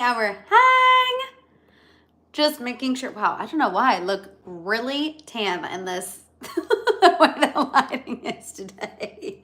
Hour hang. Just making sure. Wow, I don't know why I look really tan in this way the lighting is today.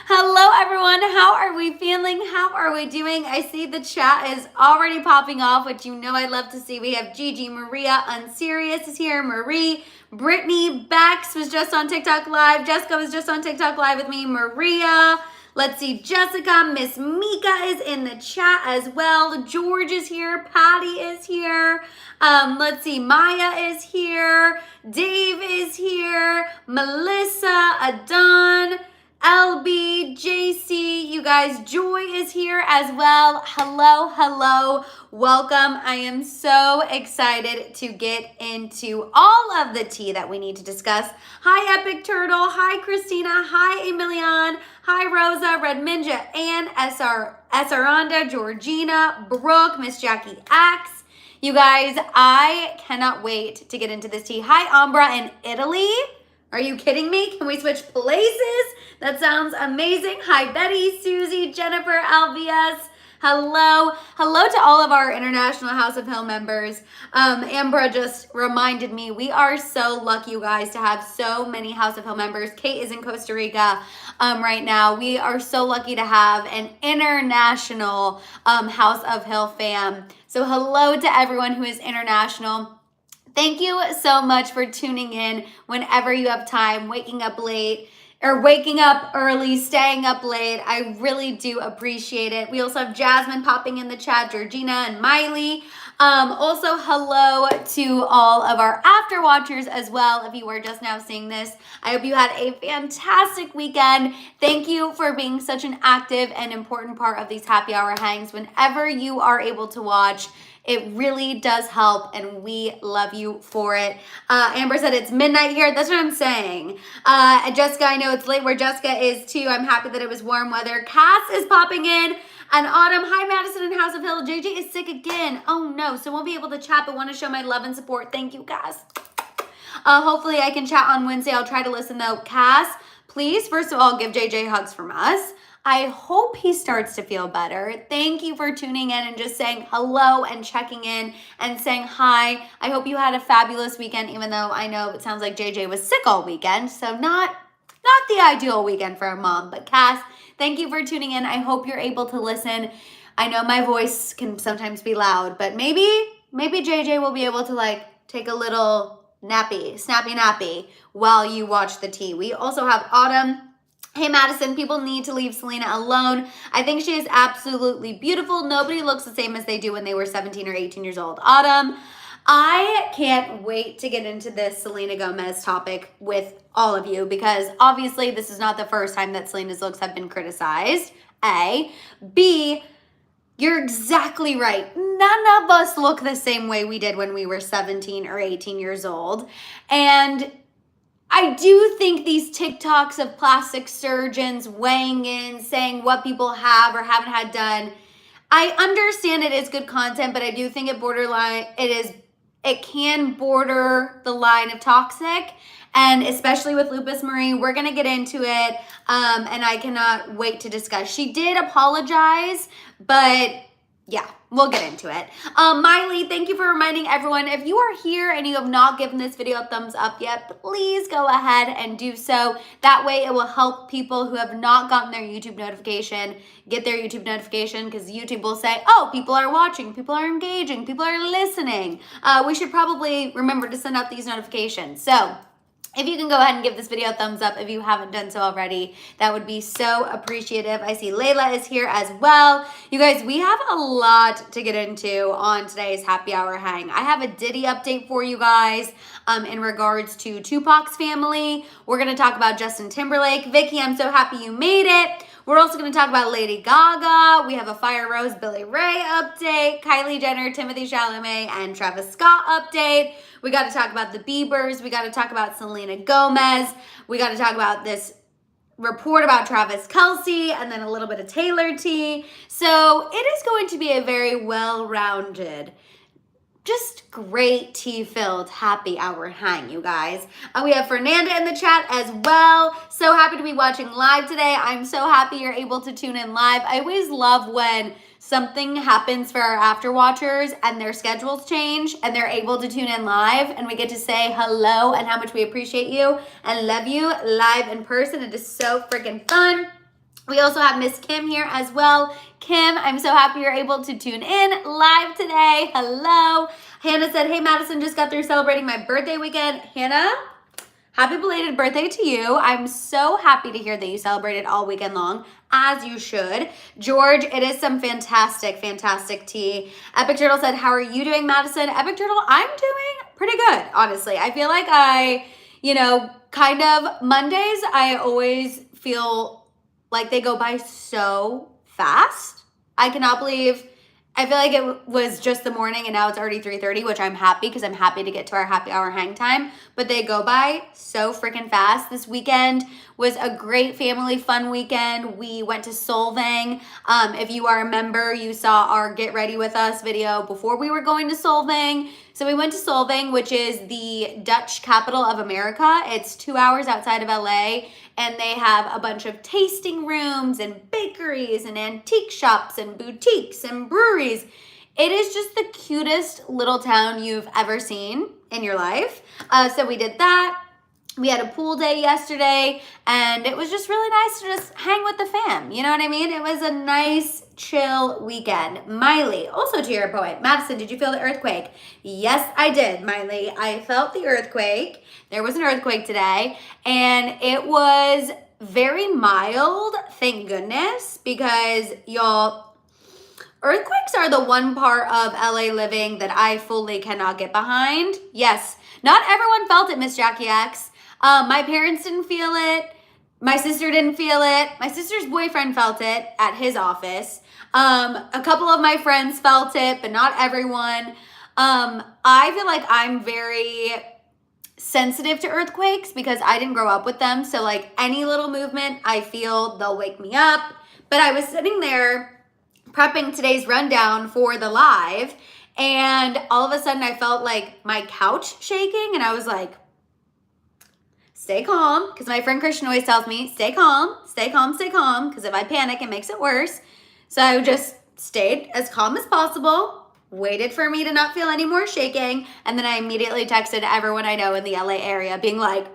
Hello, everyone. How are we feeling? How are we doing? I see the chat is already popping off, which you know I love to see. We have Gigi, Maria, Unserious is here. Marie, Brittany, Bex was just on TikTok Live. Jessica was just on TikTok Live with me. Maria. Let's see, Jessica, Miss Mika is in the chat as well. George is here. Patty is here. Let's see, Maya is here. Dave is here. Melissa, Adon, LB, JC, you guys, Joy is here as well. Hello, hello, welcome. I am so excited to get into all of the tea that we need to discuss. Hi, Epic Turtle. Hi, Christina. Hi, Emilion. Hi, Rosa, Red Ninja, Ann, Esaranda, Georgina, Brooke, Miss Jackie X. You guys, I cannot wait to get into this tea. Hi, Ambra in Italy. Are you kidding me? Can we switch places? That sounds amazing. Hi, Betty, Susie, Jennifer, LVS. Hello. Hello to all of our International House of Hill members. Ambra just reminded me, we are so lucky, you guys, to have so many House of Hill members. Kate is in Costa Rica right now. We are so lucky to have an international House of Hill fam. So hello to everyone who is international. Thank you so much for tuning in whenever you have time, waking up late or waking up early, staying up late. I really do appreciate it. We also have Jasmine popping in the chat, Georgina and Miley. Also, hello to all of our after watchers as well. If you are just now seeing this, I hope you had a fantastic weekend. Thank you for being such an active and important part of these happy hour hangs. Whenever you are able to watch, it really does help, and we love you for it. Amber said it's midnight here. That's what I'm saying. Jessica, I know it's late where Jessica is too. I'm happy that it was warm weather. Cass is popping in. And Autumn, hi Madison and House of Hill. JJ is sick again. Oh no, so won't be able to chat, but want to show my love and support. Thank you, Cass. Hopefully I can chat on Wednesday. I'll try to listen though. Cass, please, first of all, give JJ hugs from us. I hope he starts to feel better. Thank you for tuning in and just saying hello and checking in and saying hi. I hope you had a fabulous weekend, even though I know it sounds like JJ was sick all weekend. So not the ideal weekend for a mom. But Cass, thank you for tuning in. I hope you're able to listen. I know my voice can sometimes be loud, but maybe JJ will be able to like take a little snappy nappy while you watch the tea. We also have Autumn. Hey Madison, people need to leave Selena alone. I think she is absolutely beautiful. Nobody looks the same as they do when they were 17 or 18 years old. Autumn, I can't wait to get into this Selena Gomez topic with all of you because obviously this is not the first time that Selena's looks have been criticized, A. B, you're exactly right. None of us look the same way we did when we were 17 or 18 years old. And I do think these TikToks of plastic surgeons weighing in, saying what people have or haven't had done, I understand it is good content, but I do think it can border the line of toxic, and especially with Lupus Marie, we're gonna get into it, and I cannot wait to discuss. She did apologize, but yeah, we'll get into it. Miley, thank you for reminding everyone, if you are here and you have not given this video a thumbs up yet, please go ahead and do so. That way it will help people who have not gotten their YouTube notification get their YouTube notification, because YouTube will say, oh, people are watching, people are engaging, people are listening. We should probably remember to send out these notifications. So if you can go ahead and give this video a thumbs up if you haven't done so already, that would be so appreciative. I see Layla is here as well. You guys, we have a lot to get into on today's happy hour hang. I have a Diddy update for you guys in regards to Tupac's family. We're going to talk about Justin Timberlake. Vicky, I'm so happy you made it. We're also going to talk about Lady Gaga. We have a Firerose Billy Ray update, Kylie Jenner, Timothy Chalamet, and Travis Scott update. We got to talk about the Biebers. We got to talk about Selena Gomez. We got to talk about this report about Travis Kelce, and then a little bit of Taylor tea. So it is going to be a very well-rounded, just great tea-filled happy hour hang, you guys. We have Fernanda in the chat as well. So happy to be watching live today. I'm so happy you're able to tune in live. I always love when something happens for our after watchers and their schedules change and they're able to tune in live and we get to say hello and how much we appreciate you and love you live in person. It is so freaking fun. We also have Miss Kim here as well. Kim, I'm so happy you're able to tune in live today. Hello. Hannah said, hey, Madison, just got through celebrating my birthday weekend. Hannah, happy belated birthday to you. I'm so happy to hear that you celebrated all weekend long, as you should. George, it is some fantastic, fantastic tea. Epic Turtle said, how are you doing, Madison? Epic Turtle, I'm doing pretty good, honestly. I feel like kind of Mondays, I always feel like they go by so fast. I cannot believe, I feel like it was just the morning and now it's already 3:30, which I'm happy because I'm happy to get to our happy hour hang time, but they go by so freaking fast. This weekend was a great family fun weekend. We went to Solvang. If you are a member, you saw our Get Ready With Us video before we were going to Solvang. So we went to Solvang, which is the Dutch capital of America. It's 2 hours outside of LA, and they have a bunch of tasting rooms and bakeries and antique shops and boutiques and breweries. It is just the cutest little town you've ever seen in your life. So we did that. We had a pool day yesterday, and it was just really nice to just hang with the fam. You know what I mean? It was a nice, chill weekend. Miley, also to your point. Madison, did you feel the earthquake? Yes, I did, Miley. I felt the earthquake. There was an earthquake today, and it was very mild, thank goodness, because y'all, earthquakes are the one part of LA living that I fully cannot get behind. Yes, not everyone felt it, Miss Jackie X. My parents didn't feel it. My sister didn't feel it. My sister's boyfriend felt it at his office. A couple of my friends felt it, but not everyone. I feel like I'm very sensitive to earthquakes because I didn't grow up with them. So like any little movement, I feel they'll wake me up. But I was sitting there prepping today's rundown for the live, and all of a sudden I felt like my couch shaking, and I was like, stay calm, because my friend Christian always tells me, stay calm, stay calm, stay calm, because if I panic, it makes it worse. So I just stayed as calm as possible, waited for me to not feel any more shaking, and then I immediately texted everyone I know in the LA area being like,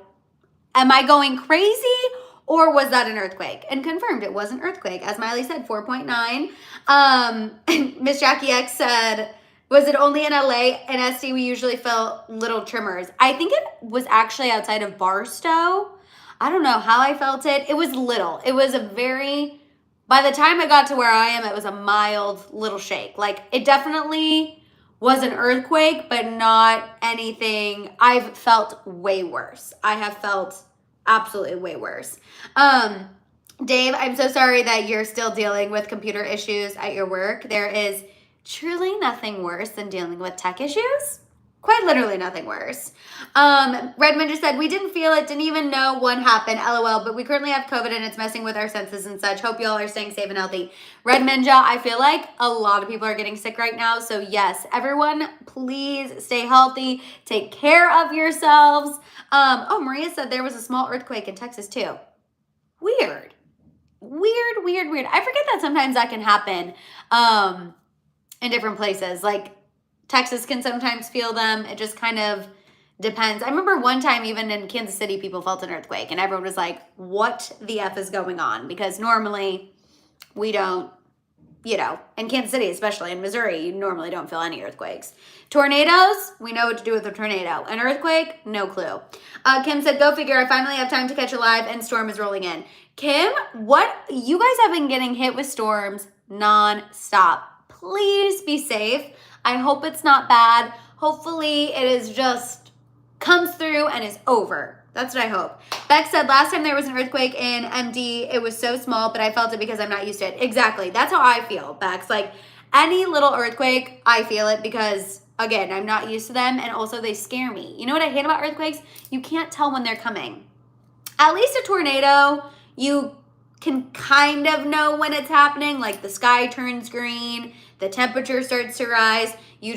am I going crazy, or was that an earthquake? And confirmed it was an earthquake. As Miley said, 4.9. And Miss Jackie X said, was it only in LA? In SD, we usually felt little tremors. I think it was actually outside of Barstow. I don't know how I felt it. It was little. It was a very, by the time I got to where I am, it was a mild little shake. Like, it definitely was an earthquake, but not anything. I've felt way worse. I have felt absolutely way worse. Dave, I'm so sorry that you're still dealing with computer issues at your work. There is truly nothing worse than dealing with tech issues. Quite literally nothing worse. Redmond just said, we didn't feel it, didn't even know what happened, LOL, but we currently have COVID and it's messing with our senses and such. Hope y'all are staying safe and healthy. Redmond, I feel like a lot of people are getting sick right now. So yes, everyone, please stay healthy. Take care of yourselves. Oh, Maria said there was a small earthquake in Texas too. Weird. I forget that sometimes that can happen in different places. Like Texas can sometimes feel them. It just kind of depends. I remember one time even in Kansas City, people felt an earthquake and everyone was like, what the F is going on? Because normally we don't, in Kansas City, especially in Missouri, you normally don't feel any earthquakes. Tornadoes, we know what to do with a tornado. An earthquake, no clue. Kim said, go figure, I finally have time to catch a live and storm is rolling in. Kim, you guys have been getting hit with storms non-stop. Please be safe. I hope it's not bad. Hopefully it is just comes through and is over. That's what I hope. Beck said, last time there was an earthquake in MD, it was so small, but I felt it because I'm not used to it. Exactly. That's how I feel, Beck's. Like, any little earthquake, I feel it because, again, I'm not used to them, and also they scare me. You know what I hate about earthquakes? You can't tell when they're coming. At least a tornado, you can kind of know when it's happening. Like, the sky turns green, the temperature starts to rise. You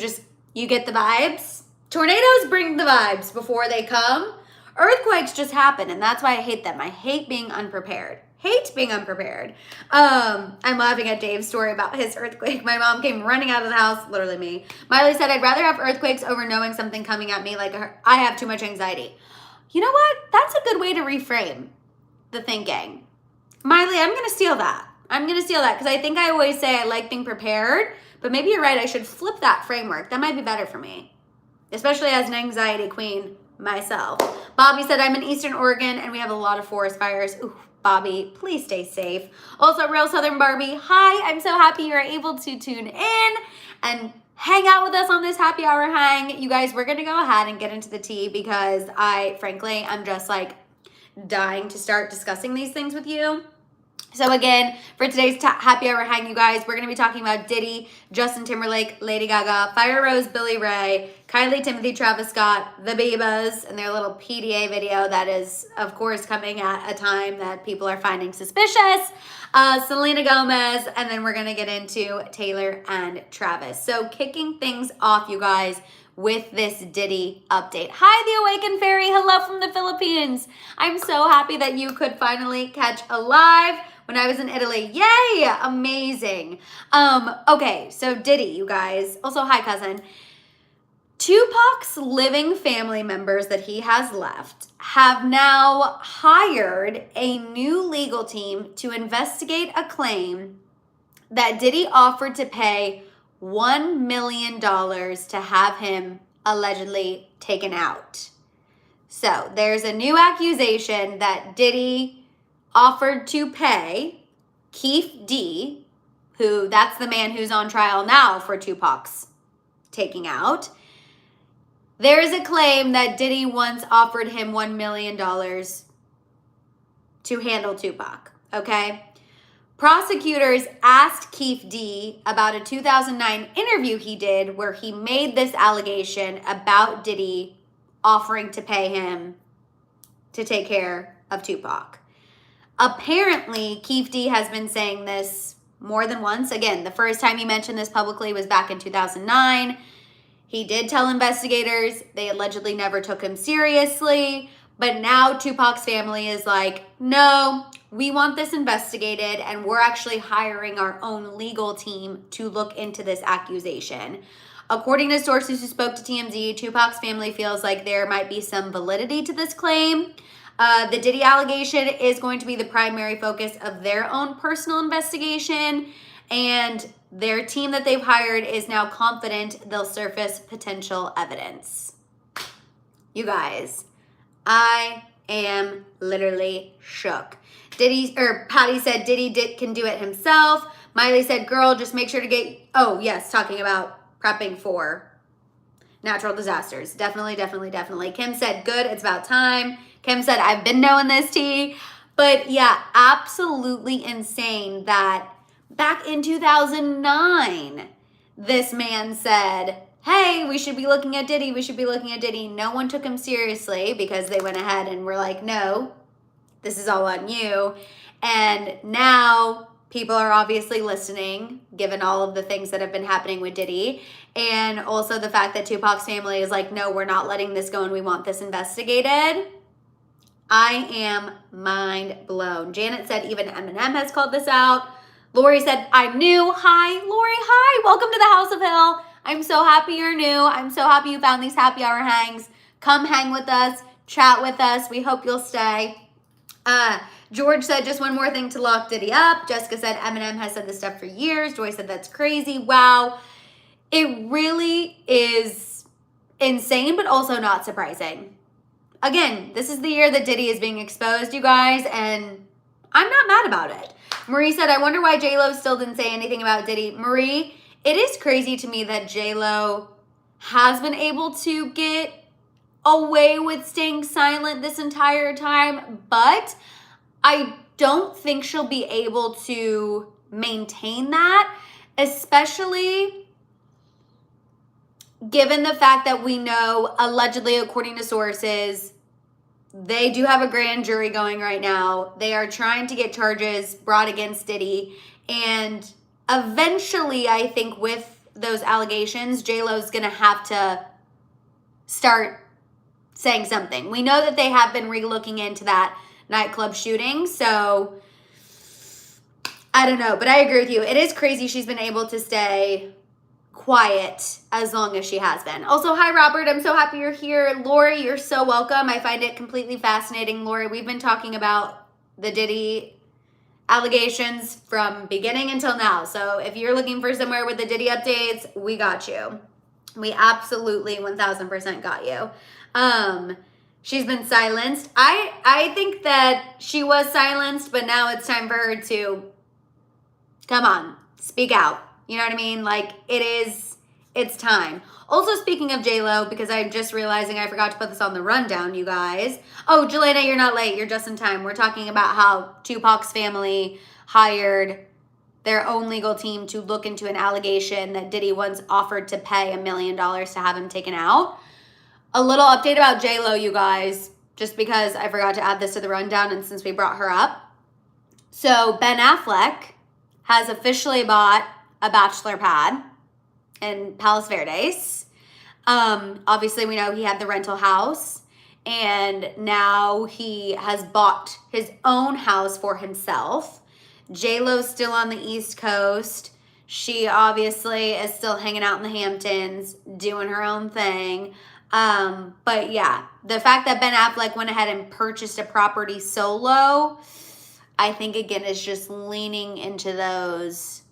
get the vibes. Tornadoes bring the vibes before they come. Earthquakes just happen, and that's why I hate them. I hate being unprepared. Hate being unprepared. I'm laughing at Dave's story about his earthquake. My mom came running out of the house, literally me. Miley said, I'd rather have earthquakes over knowing something coming at me like I have too much anxiety. You know what? That's a good way to reframe the thinking. Miley, I'm going to steal that. I'm going to steal that because I think I always say I like being prepared, but maybe you're right. I should flip that framework. That might be better for me, especially as an anxiety queen myself. Bobby said, I'm in Eastern Oregon and we have a lot of forest fires. Ooh, Bobby, please stay safe. Also, Real Southern Barbie, hi. I'm so happy you're able to tune in and hang out with us on this happy hour hang. You guys, we're going to go ahead and get into the tea because frankly, I'm just like dying to start discussing these things with you. So again, for today's happy hour hang, you guys, we're going to be talking about Diddy, Justin Timberlake, Lady Gaga, Firerose, Billy Ray, Kylie, Timothy, Travis Scott, the Biebers, and their little PDA video that is, of course, coming at a time that people are finding suspicious, Selena Gomez, and then we're going to get into Taylor and Travis. So kicking things off, you guys, with this Diddy update. Hi, the Awakened Fairy. Hello from the Philippines. I'm so happy that you could finally catch a live when I was in Italy. Yay! Amazing. Okay, so Diddy, you guys. Also, hi, cousin. Tupac's living family members that he has left have now hired a new legal team to investigate a claim that Diddy offered to pay $1 million to have him allegedly taken out. So there's a new accusation that Diddy offered to pay Keith D, who that's the man who's on trial now for Tupac's taking out. There is a claim that Diddy once offered him $1 million to handle Tupac, okay? Prosecutors asked Keith D about a 2009 interview he did where he made this allegation about Diddy offering to pay him to take care of Tupac. Apparently, Keith D has been saying this more than once. Again, the first time he mentioned this publicly was back in 2009. He did tell investigators they allegedly never took him seriously. But now Tupac's family is like, no, we want this investigated and we're actually hiring our own legal team to look into this accusation. According to sources who spoke to TMZ, Tupac's family feels like there might be some validity to this claim. The Diddy allegation is going to be the primary focus of their own personal investigation, and their team that they've hired is now confident they'll surface potential evidence. You guys, I am literally shook. Patty said Diddy can do it himself. Miley said, girl, just make sure to get, oh yes, talking about prepping for natural disasters. Definitely. Kim said, good, it's about time. Kim said, I've been knowing this tea. But yeah, absolutely insane that back in 2009, this man said, hey, we should be looking at Diddy. No one took him seriously because they went ahead and were like, no, this is all on you. And now people are obviously listening, given all of the things that have been happening with Diddy. And also the fact that Tupac's family is like, no, we're not letting this go and we want this investigated. I am mind blown. Janet said even Eminem has called this out. Lori said, I'm new. Hi, Lori. Hi. Welcome to the House of Hill. I'm so happy you're new. I'm so happy you found these happy hour hangs. Come hang with us. Chat with us. We hope you'll stay. George said, just one more thing to lock Diddy up. Jessica said, Eminem has said this stuff for years. Joy said, that's crazy. Wow. It really is insane, but also not surprising. Again, this is the year that Diddy is being exposed, you guys, and I'm not mad about it. Marie said, I wonder why JLo still didn't say anything about Diddy. Marie, it is crazy to me that JLo has been able to get away with staying silent this entire time, but I don't think she'll be able to maintain that, especially given the fact that we know, allegedly, according to sources, they do have a grand jury going right now. They are trying to get charges brought against Diddy. And eventually, I think with those allegations, JLo's going to have to start saying something. We know that they have been re-looking into that nightclub shooting. So I don't know, but I agree with you. It is crazy she's been able to stay quiet as long as she has been. Also, hi, Robert. I'm so happy you're here. Lori, you're so welcome. I find it completely fascinating. Lori, we've been talking about the Diddy allegations from beginning until now. So if you're looking for somewhere with the Diddy updates, we got you. We absolutely 1000% got you. She's been silenced. I think that she was silenced, but now it's time for her to come on, speak out. You know what I mean? Like, it's time. Also, speaking of JLo, because I'm just realizing I forgot to put this on the rundown, you guys. Oh, Jelena, you're not late. You're just in time. We're talking about how Tupac's family hired their own legal team to look into an allegation that Diddy once offered to pay $1 million to have him taken out. A little update about JLo, you guys, just because I forgot to add this to the rundown and since we brought her up. So Ben Affleck has officially bought a bachelor pad in Palos Verdes. Obviously, we know he had the rental house, and now he has bought his own house for himself. JLo's still on the East Coast. She obviously is still hanging out in the Hamptons, doing her own thing. But yeah, the fact that Ben Affleck went ahead and purchased a property solo, I think, again, is just leaning into those,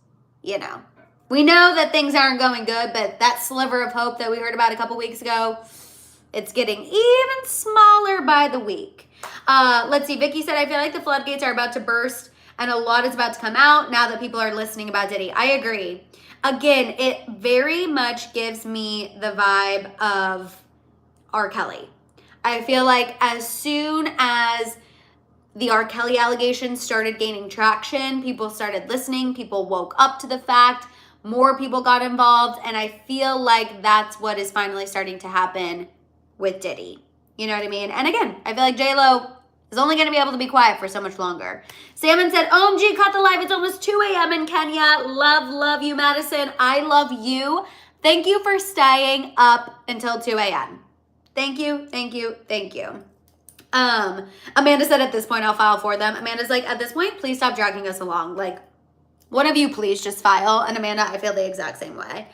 you know. We know that things aren't going good, but that sliver of hope that we heard about a couple weeks ago, it's getting even smaller by the week. Let's see. Vicky said, I feel like the floodgates are about to burst and a lot is about to come out now that people are listening about Diddy. I agree. Again, it very much gives me the vibe of R. Kelly. I feel like as soon as the R. Kelly allegations started gaining traction, people started listening, people woke up to the fact, more people got involved, and I feel like that's what is finally starting to happen with Diddy. You know what I mean? And again, I feel like JLo is only going to be able to be quiet for so much longer. Salmon said, OMG, caught the live. It's almost 2 a.m. in Kenya. Love you, Madison. I love you. Thank you for staying up until 2 a.m. Thank you. Amanda said, at this point, I'll file for them. Amanda's like, at this point, please stop dragging us along. Like, one of you please just file. And Amanda, I feel the exact same way.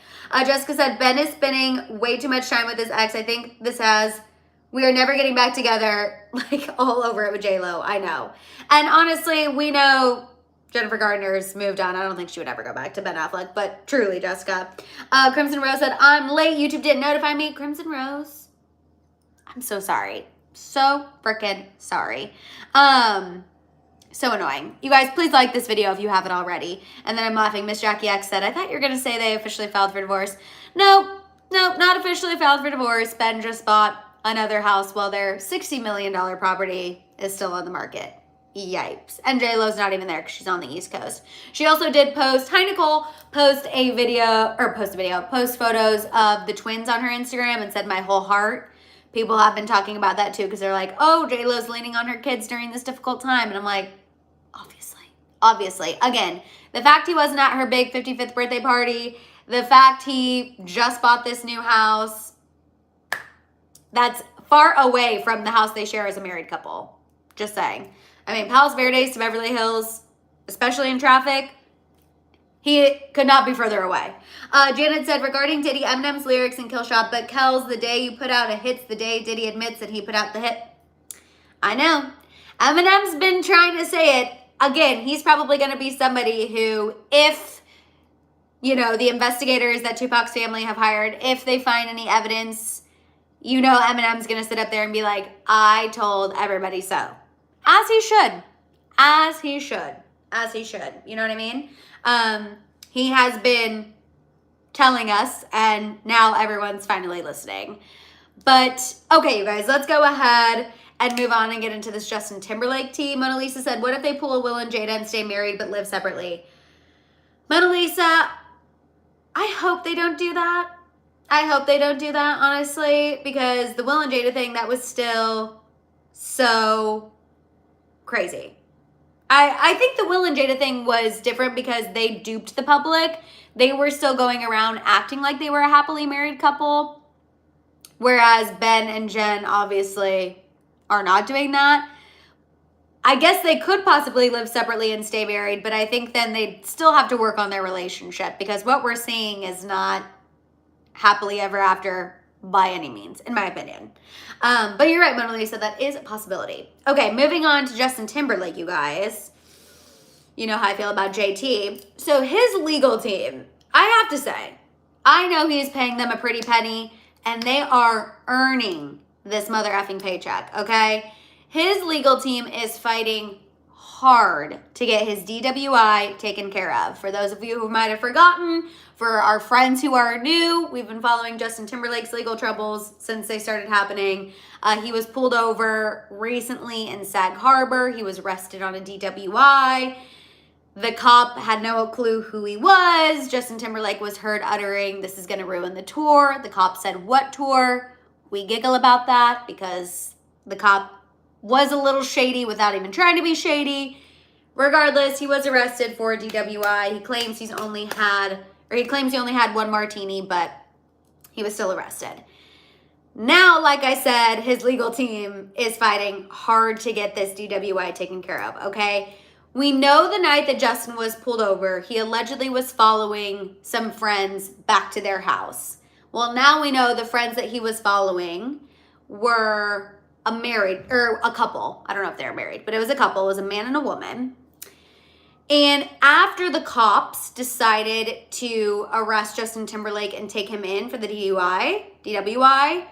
Jessica said, Ben is spending way too much time with his ex. I think this has, we are never getting back together, like all over it with JLo. I know. And honestly, we know Jennifer Gardner's moved on. I don't think she would ever go back to Ben Affleck, but truly, Jessica. Crimson Rose said, I'm late. YouTube didn't notify me. Crimson Rose, I'm so sorry. So freaking sorry. So annoying. You guys, please like this video if you haven't already. And then I'm laughing. Miss Jackie X said, I thought you were going to say they officially filed for divorce. No, not officially filed for divorce. Ben just bought another house while their $60 million property is still on the market. Yipes. And JLo's not even there because she's on the East Coast. She also did post, hi Nicole, post photos of the twins on her Instagram and said, my whole heart. People have been talking about that too because they're like, oh, JLo's leaning on her kids during this difficult time. And I'm like, obviously. Again, the fact he wasn't at her big 55th birthday party, the fact he just bought this new house, that's far away from the house they share as a married couple. Just saying. I mean, Palos Verdes to Beverly Hills, especially in traffic, he could not be further away. Janet said, regarding Diddy, Eminem's lyrics in Kill Shot, but Kells, the day you put out a hit's the day Diddy admits that he put out the hit. I know. Eminem's been trying to say it. Again, he's probably going to be somebody who, if, you know, the investigators that Tupac's family have hired, if they find any evidence, you know Eminem's going to sit up there and be like, I told everybody so. As he should. As he should. As he should. You know what I mean? He has been telling us, and now everyone's finally listening. But, okay, you guys, let's go ahead and move on and get into this Justin Timberlake tea. Mona Lisa said, what if they pull a Will and Jada and stay married but live separately? Mona Lisa, I hope they don't do that. I hope they don't do that, honestly, because the Will and Jada thing, that was still so crazy. I think the Will and Jada thing was different because they duped the public. They were still going around acting like they were a happily married couple, whereas Ben and Jen obviously are not doing that. I guess they could possibly live separately and stay married, but I think then they'd still have to work on their relationship, because what we're seeing is not happily ever after by any means, in my opinion. But you're right, Mona Lisa, that is a possibility. Okay, moving on to Justin Timberlake, you guys. You know how I feel about JT. So his legal team, I have to say, I know he's paying them a pretty penny, and they are earning this mother effing paycheck, okay? His legal team is fighting hard to get his DWI taken care of. For those of you who might have forgotten, for our friends who are new, we've been following Justin Timberlake's legal troubles since they started happening. He was pulled over recently in Sag Harbor. He was arrested on a DWI. The cop had no clue who he was. Justin Timberlake was heard uttering, "This is going to ruin the tour." The cop said, "What tour?" We giggle about that because the cop was a little shady without even trying to be shady. Regardless, he was arrested for a DWI. He claims he only had one martini, but he was still arrested. Now, like I said, his legal team is fighting hard to get this DWI taken care of, okay? We know the night that Justin was pulled over, he allegedly was following some friends back to their house. Well, now we know the friends that he was following were a couple. I don't know if they were married, but it was a couple. It was a man and a woman. And after the cops decided to arrest Justin Timberlake and take him in for the DWI,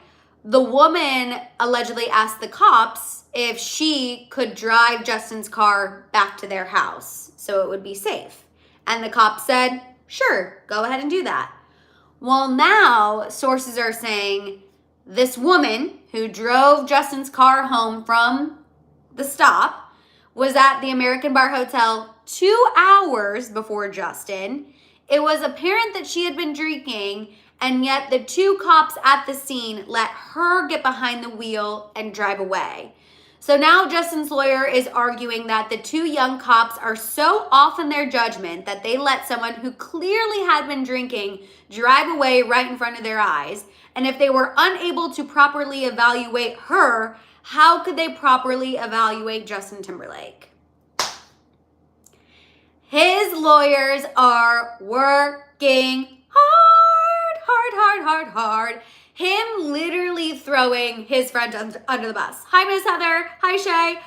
the woman allegedly asked the cops if she could drive Justin's car back to their house so it would be safe. And the cops said, "Sure, go ahead and do that." Well, now sources are saying this woman who drove Justin's car home from the stop was at the American Bar Hotel 2 hours before Justin. It was apparent that she had been drinking, and yet the two cops at the scene let her get behind the wheel and drive away. So now Justin's lawyer is arguing that the two young cops are so off in their judgment that they let someone who clearly had been drinking drive away right in front of their eyes. And if they were unable to properly evaluate her, how could they properly evaluate Justin Timberlake? His lawyers are working hard. Him literally throwing his friend under the bus. Hi, Miss Heather. Hi, Shay.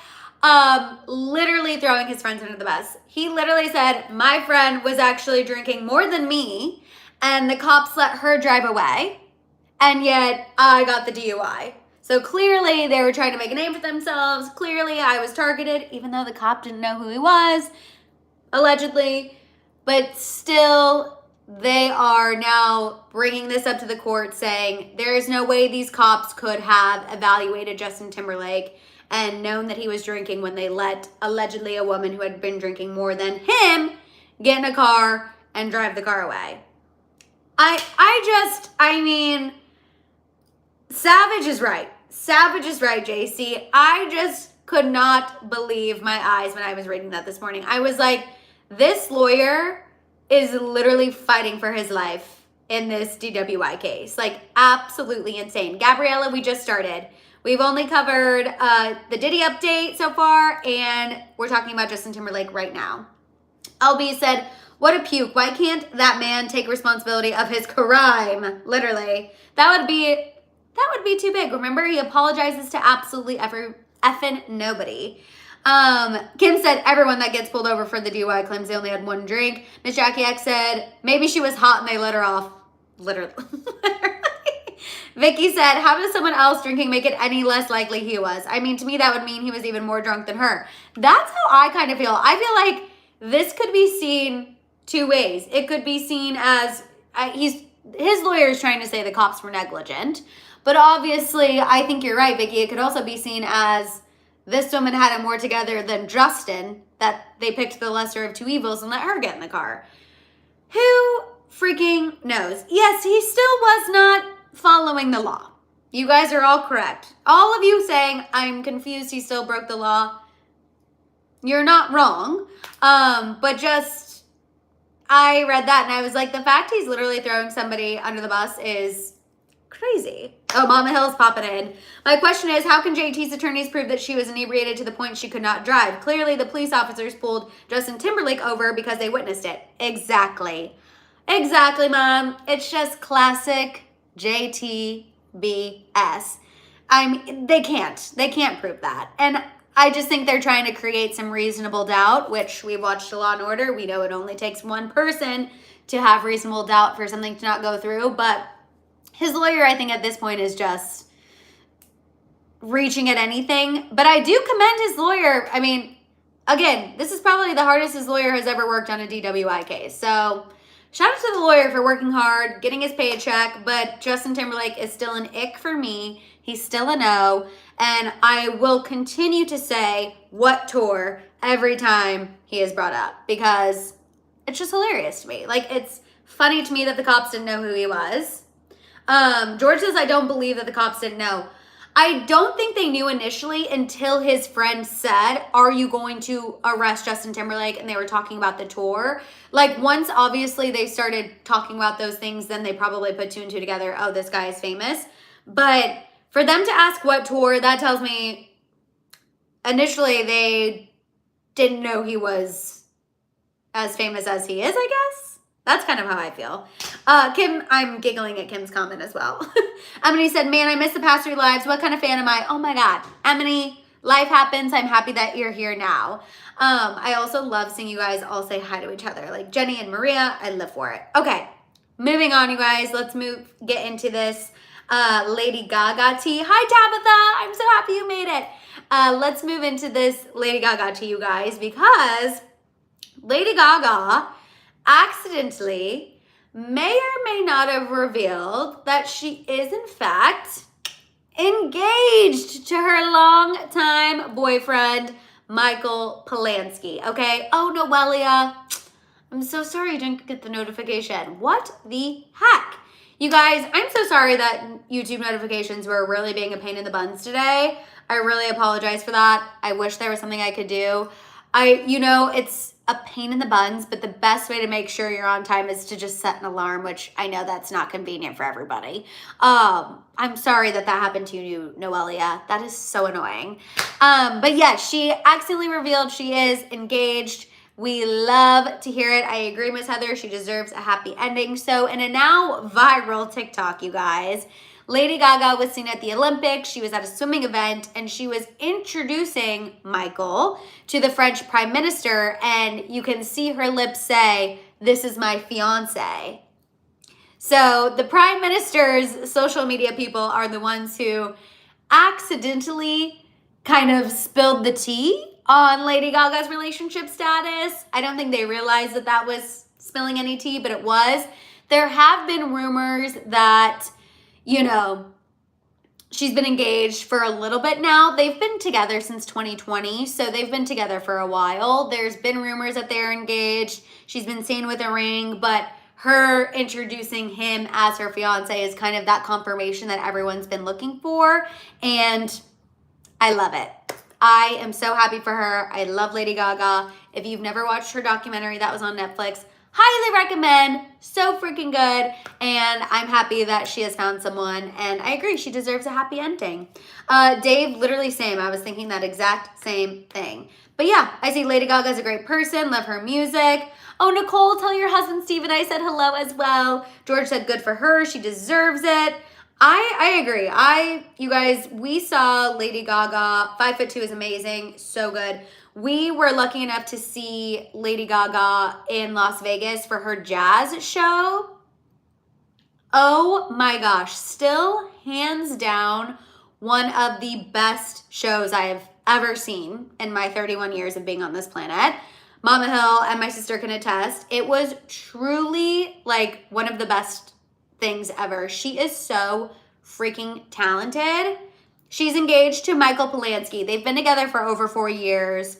Literally throwing his friends under the bus. He literally said, "My friend was actually drinking more than me, and the cops let her drive away, and yet I got the DUI." So clearly they were trying to make a name for themselves. Clearly I was targeted, even though the cop didn't know who he was, allegedly. But still, they are now bringing this up to the court saying there is no way these cops could have evaluated Justin Timberlake and known that he was drinking when they let allegedly a woman who had been drinking more than him get in a car and drive the car away. I mean, Savage is right. Savage is right, JC. I just could not believe my eyes when I was reading that this morning. I was like, this lawyer is literally fighting for his life in this DWI case. Like, absolutely insane. Gabriella, we just started. We've only covered the Diddy update so far, and we're talking about Justin Timberlake right now. LB said, "What a puke. Why can't that man take responsibility of his crime?" Literally. That would be too big. Remember, he apologizes to absolutely effing nobody. Kim said, "Everyone that gets pulled over for the DUI claims they only had one drink." Miss Jackie X said, "Maybe she was hot and they let her off." Literally. Vicky said, "How does someone else drinking make it any less likely he was?" I mean, to me, that would mean he was even more drunk than her. That's how I kind of feel. I feel like this could be seen two ways. It could be seen as his lawyer is trying to say the cops were negligent. But obviously, I think you're right, Vicky. It could also be seen as this woman had it more together than Justin, that they picked the lesser of two evils and let her get in the car. Who freaking knows? Yes, he still was not following the law. You guys are all correct. All of you saying, "I'm confused, he still broke the law." You're not wrong. But just, I read that and I was like, the fact he's literally throwing somebody under the bus is Crazy. Oh, Mama Hill's popping in. My question is, how can JT's attorneys prove that she was inebriated to the point she could not drive? Clearly, the police officers pulled Justin Timberlake over because they witnessed it. Exactly. Exactly, Mom. It's just classic JT BS. They can't prove that. And I just think they're trying to create some reasonable doubt, which we watched Law and Order. We know it only takes one person to have reasonable doubt for something to not go through, but his lawyer, I think at this point, is just reaching at anything. But I do commend his lawyer. I mean, again, this is probably the hardest his lawyer has ever worked on a DWI case. So shout out to the lawyer for working hard, getting his paycheck. But Justin Timberlake is still an ick for me. He's still a no. And I will continue to say what tour every time he is brought up, because it's just hilarious to me. Like, it's funny to me that the cops didn't know who he was. George says, I don't believe that the cops didn't know. I don't think they knew initially until his friend said, are you going to arrest Justin Timberlake? And they were talking about the tour. Like, once obviously they started talking about those things, then they probably put two and two together. Oh, this guy is famous. But for them to ask what tour, that tells me initially they didn't know he was as famous as he is, I guess. That's kind of how I feel. Kim, I'm giggling at Kim's comment as well. Emily said, man, I miss the past 3 lives. What kind of fan am I? Oh my God. Emily, life happens. I'm happy that you're here now. I also love seeing you guys all say hi to each other. Like Jenny and Maria, I live for it. Okay, moving on, you guys. Let's get into this Lady Gaga tea. Hi, Tabitha. I'm so happy you made it. Let's move into this Lady Gaga tea, you guys, because Lady Gaga accidentally may or may not have revealed that she is in fact engaged to her longtime boyfriend, Michael Polanski, okay? Oh, Noelia, I'm so sorry you didn't get the notification. What the heck? You guys, I'm so sorry that YouTube notifications were really being a pain in the buns today. I really apologize for that. I wish there was something I could do. It's a pain in the buns, but the best way to make sure you're on time is to just set an alarm, which I know that's not convenient for everybody. I'm sorry that happened to you, Noelia. That is so annoying. But yeah, she accidentally revealed she is engaged. We love to hear it. I agree, Miss Heather. She deserves a happy ending. So in a now viral TikTok, you guys, Lady Gaga was seen at the Olympics. She was at a swimming event and she was introducing Michael to the French Prime Minister, and you can see her lips say, "This is my fiance." So the Prime Minister's social media people are the ones who accidentally kind of spilled the tea on Lady Gaga's relationship status. I don't think they realized that was spilling any tea, but it was. There have been rumors that she's been engaged for a little bit now. They've been together since 2020, so they've been together for a while. There's been rumors that they're engaged. She's been seen with a ring, but her introducing him as her fiance is kind of that confirmation that everyone's been looking for, and I love it. I am so happy for her. I love Lady Gaga. If you've never watched her documentary that was on Netflix, highly recommend. So freaking good. And I'm happy that she has found someone. And I agree, she deserves a happy ending. Dave, literally same. I was thinking that exact same thing. But yeah, I see Lady Gaga's a great person. Love her music. Oh, Nicole, tell your husband Steven I said hello as well. George said good for her. She deserves it. I agree. You guys, we saw Lady Gaga. 5'2" is amazing. So good. We were lucky enough to see Lady Gaga in Las Vegas for her jazz show. Oh my gosh. Still hands down one of the best shows I have ever seen in my 31 years of being on this planet. Mama Hill and my sister can attest. It was truly like one of the best things ever. She is so freaking talented. She's engaged to Michael Polanski. They've been together for over 4 years.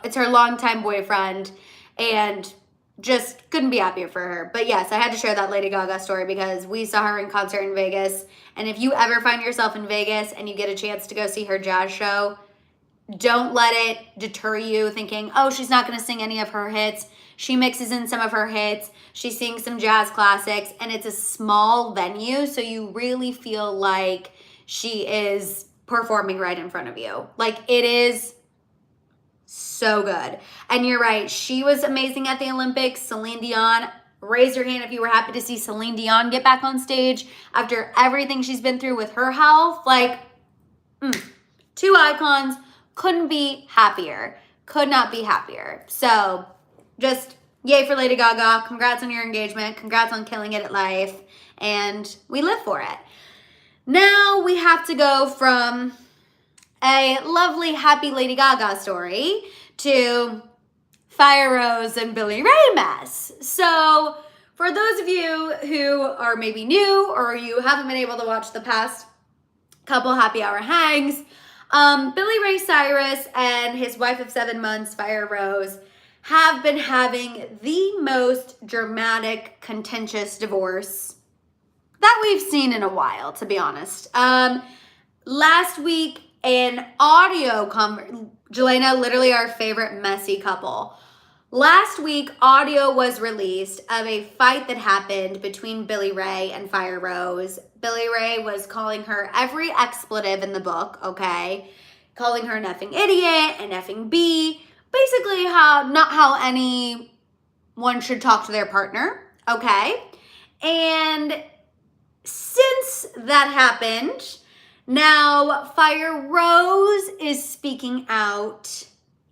It's her longtime boyfriend, and just couldn't be happier for her. But yes, I had to share that Lady Gaga story because we saw her in concert in Vegas. And if you ever find yourself in Vegas and you get a chance to go see her jazz show, don't let it deter you thinking, oh, she's not going to sing any of her hits. She mixes in some of her hits. She sings some jazz classics, and it's a small venue, so you really feel like she is performing right in front of you. Like, it is so good. And you're right, she was amazing at the Olympics. Celine Dion, raise your hand if you were happy to see Celine Dion get back on stage after everything she's been through with her health. Like, two icons, couldn't be happier. Could not be happier. So just yay for Lady Gaga. Congrats on your engagement. Congrats on killing it at life. And we live for it. Now we have to go from a lovely, happy Lady Gaga story to Firerose and Billy Ray mess. So for those of you who are maybe new or you haven't been able to watch the past couple happy hour hangs, Billy Ray Cyrus and his wife of 7 months, Firerose, have been having the most dramatic, contentious divorce that we've seen in a while, to be honest. Last week, an audio Jelena, literally our favorite messy couple. Last week, audio was released of a fight that happened between Billy Ray and Firerose. Billy Ray was calling her every expletive in the book, okay? Calling her an effing idiot, an effing B. Basically, not how anyone should talk to their partner, okay? And since that happened, now Firerose is speaking out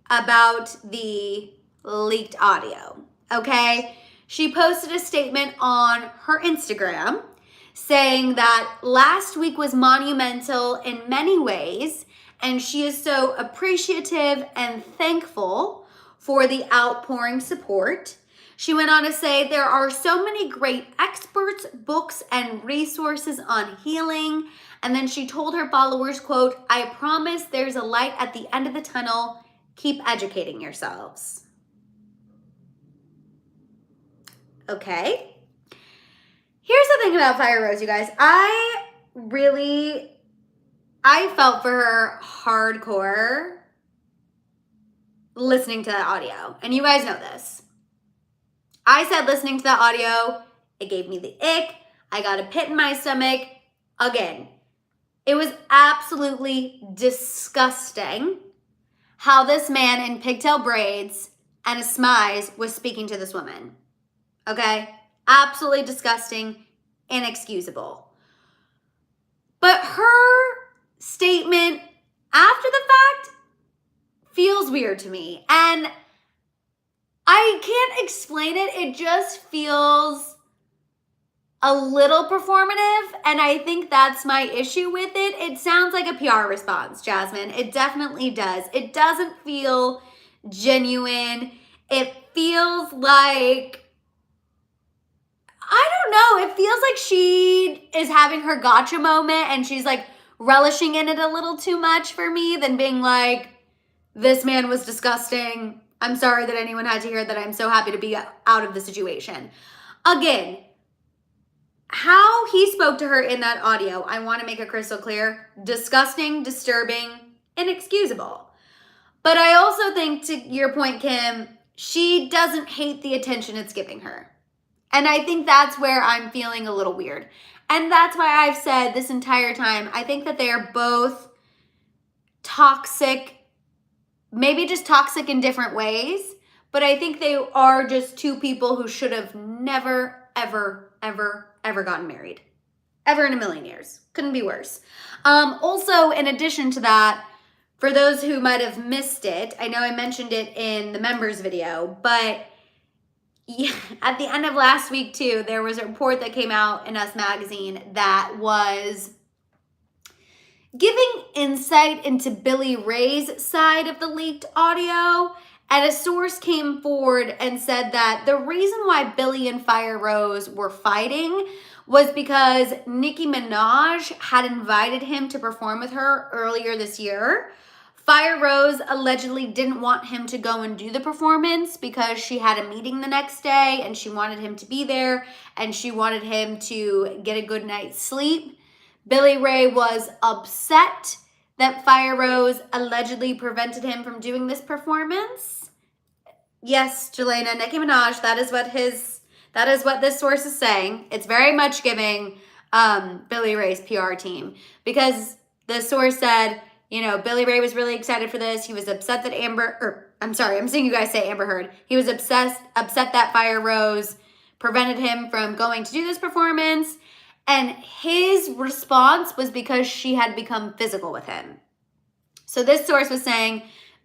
about the leaked audio, okay? She posted a statement on her Instagram saying that last week was monumental in many ways, and she is so appreciative and thankful for the outpouring support. She went on to say there are so many great experts, books, and resources on healing. And then she told her followers, quote, "I promise there's a light at the end of the tunnel. Keep educating yourselves." Okay. Here's the thing about Firerose, you guys. I felt for her hardcore listening to that audio. And you guys know this. I said listening to that audio, it gave me the ick. I got a pit in my stomach. Again, it was absolutely disgusting how this man in pigtail braids and a smize was speaking to this woman. Okay? Absolutely disgusting, inexcusable. But her statement after the fact feels weird to me. And I can't explain it. It just feels a little performative, and I think that's my issue with it. It sounds like a PR response, Jasmine. It definitely does. It doesn't feel genuine. It feels like, I don't know, it feels like she is having her gotcha moment and she's like relishing in it a little too much for me than being like, this man was disgusting. I'm sorry that anyone had to hear that. I'm so happy to be out of the situation. Again, how he spoke to her in that audio, I want to make it crystal clear, disgusting, disturbing, inexcusable. But I also think, to your point, Kim, she doesn't hate the attention it's giving her. And I think that's where I'm feeling a little weird. And that's why I've said this entire time, I think that they are both toxic, maybe just toxic in different ways, but I think they are just two people who should have never, ever, ever, ever gotten married. Ever in a million years. Couldn't be worse. Also, in addition to that, for those who might have missed it, I know I mentioned it in the members video, but yeah, at the end of last week too, there was a report that came out in Us Magazine that was giving insight into Billy Ray's side of the leaked audio. And a source came forward and said that the reason why Billy and Firerose were fighting was because Nicki Minaj had invited him to perform with her earlier this year. Firerose allegedly didn't want him to go and do the performance because she had a meeting the next day and she wanted him to be there and she wanted him to get a good night's sleep. Billy Ray was upset that Firerose allegedly prevented him from doing this performance. Yes, Jelena, Nicki Minaj, that is what this source is saying. It's very much giving Billy Ray's PR team, because the source said, you know, Billy Ray was really excited for this. He was upset that I'm seeing you guys say Amber Heard. He was upset that Firerose prevented him from going to do this performance. And his response was because she had become physical with him. So this source was saying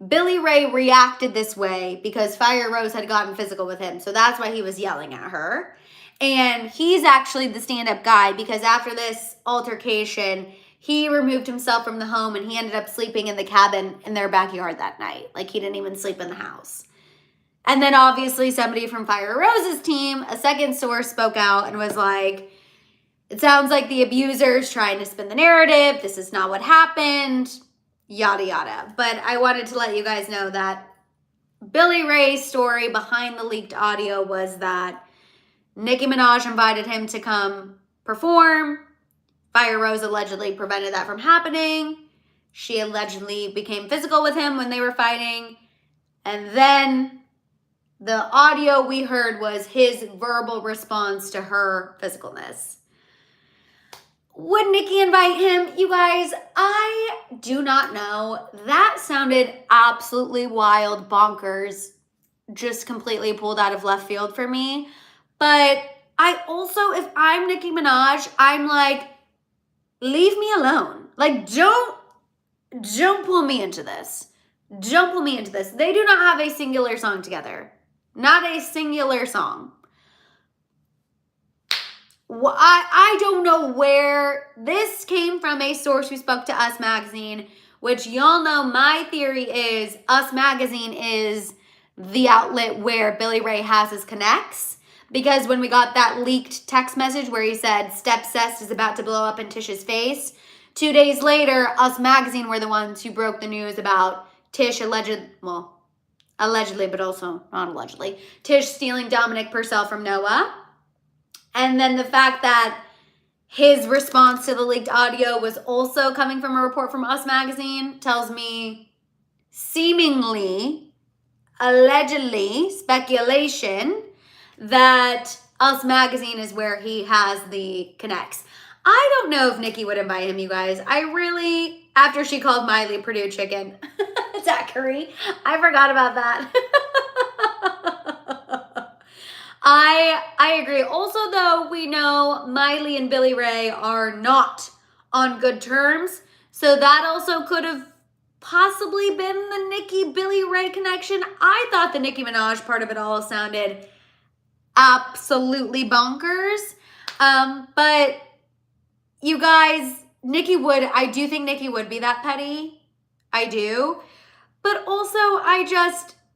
Billy Ray reacted this way because Firerose had gotten physical with him. So that's why he was yelling at her. And he's actually the stand-up guy, because after this altercation, he removed himself from the home and he ended up sleeping in the cabin in their backyard that night. Like, he didn't even sleep in the house. And then obviously somebody from Firerose's team, a second source, spoke out and was like, it sounds like the abuser's trying to spin the narrative. This is not what happened. Yada, yada. But I wanted to let you guys know that Billy Ray's story behind the leaked audio was that Nicki Minaj invited him to come perform. Firerose allegedly prevented that from happening. She allegedly became physical with him when they were fighting. And then the audio we heard was his verbal response to her physicalness. Would Nicki invite him? You guys, I do not know. That sounded absolutely wild, bonkers, just completely pulled out of left field for me. But I also, if I'm Nicki Minaj, I'm like, leave me alone. Like, don't pull me into this. Don't pull me into this. They do not have a singular song together. Not a singular song. I don't know where this came from. A source who spoke to Us Magazine, which y'all know my theory is Us Magazine is the outlet where Billy Ray has his connects. Because when we got that leaked text message where he said Stepcest is about to blow up in Tish's face, 2 days later, Us Magazine were the ones who broke the news about Tish allegedly, but also not allegedly, Tish stealing Dominic Purcell from Noah. And then the fact that his response to the leaked audio was also coming from a report from Us Magazine tells me seemingly, allegedly, speculation that Us Magazine is where he has the connects. I don't know if Nicki would invite him, you guys. I really, after she called Miley Purdue chicken, Zachary, I forgot about that. I agree. Also, though, we know Miley and Billy Ray are not on good terms. So that also could have possibly been the Nicki-Billy Ray connection. I thought the Nicki Minaj part of it all sounded absolutely bonkers. But you guys, I do think Nicki would be that petty. I do. But also,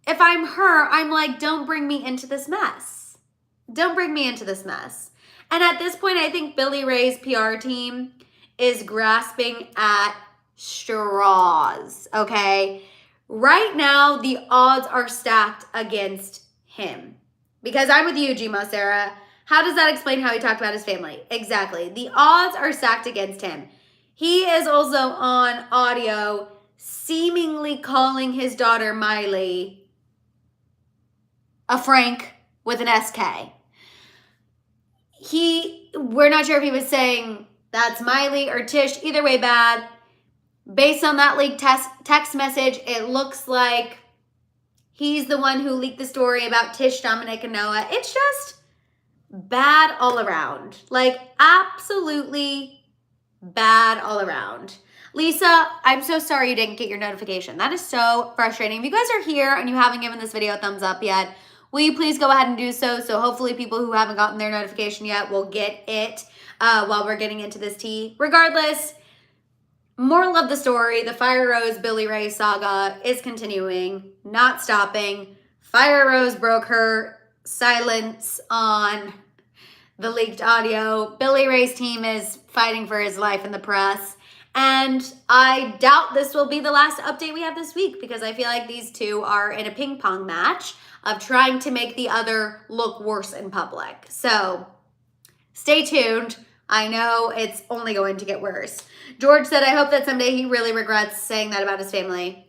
if I'm her, I'm like, don't bring me into this mess. Don't bring me into this mess. And at this point, I think Billy Ray's PR team is grasping at straws, okay? Right now, the odds are stacked against him. Because I'm with you, Gmo Sarah. How does that explain how he talked about his family? Exactly. The odds are stacked against him. He is also on audio seemingly calling his daughter Miley a Frank with an SK. We're not sure if he was saying that's Miley or Tish. Either way, bad. Based on that leaked text message, it looks like he's the one who leaked the story about Tish, Dominic, and Noah. It's just bad all around. Like, absolutely bad all around. Lisa, I'm so sorry you didn't get your notification. That is so frustrating. If you guys are here and you haven't given this video a thumbs up yet, will you please go ahead and do so? So hopefully people who haven't gotten their notification yet will get it while we're getting into this tea. Regardless, moral of the story, the Firerose Billy Ray saga is continuing, not stopping. Firerose broke her silence on the leaked audio. Billy Ray's team is fighting for his life in the press. And I doubt this will be the last update we have this week, because I feel like these two are in a ping pong match of trying to make the other look worse in public. So stay tuned. I know it's only going to get worse. George said, I hope that someday he really regrets saying that about his family.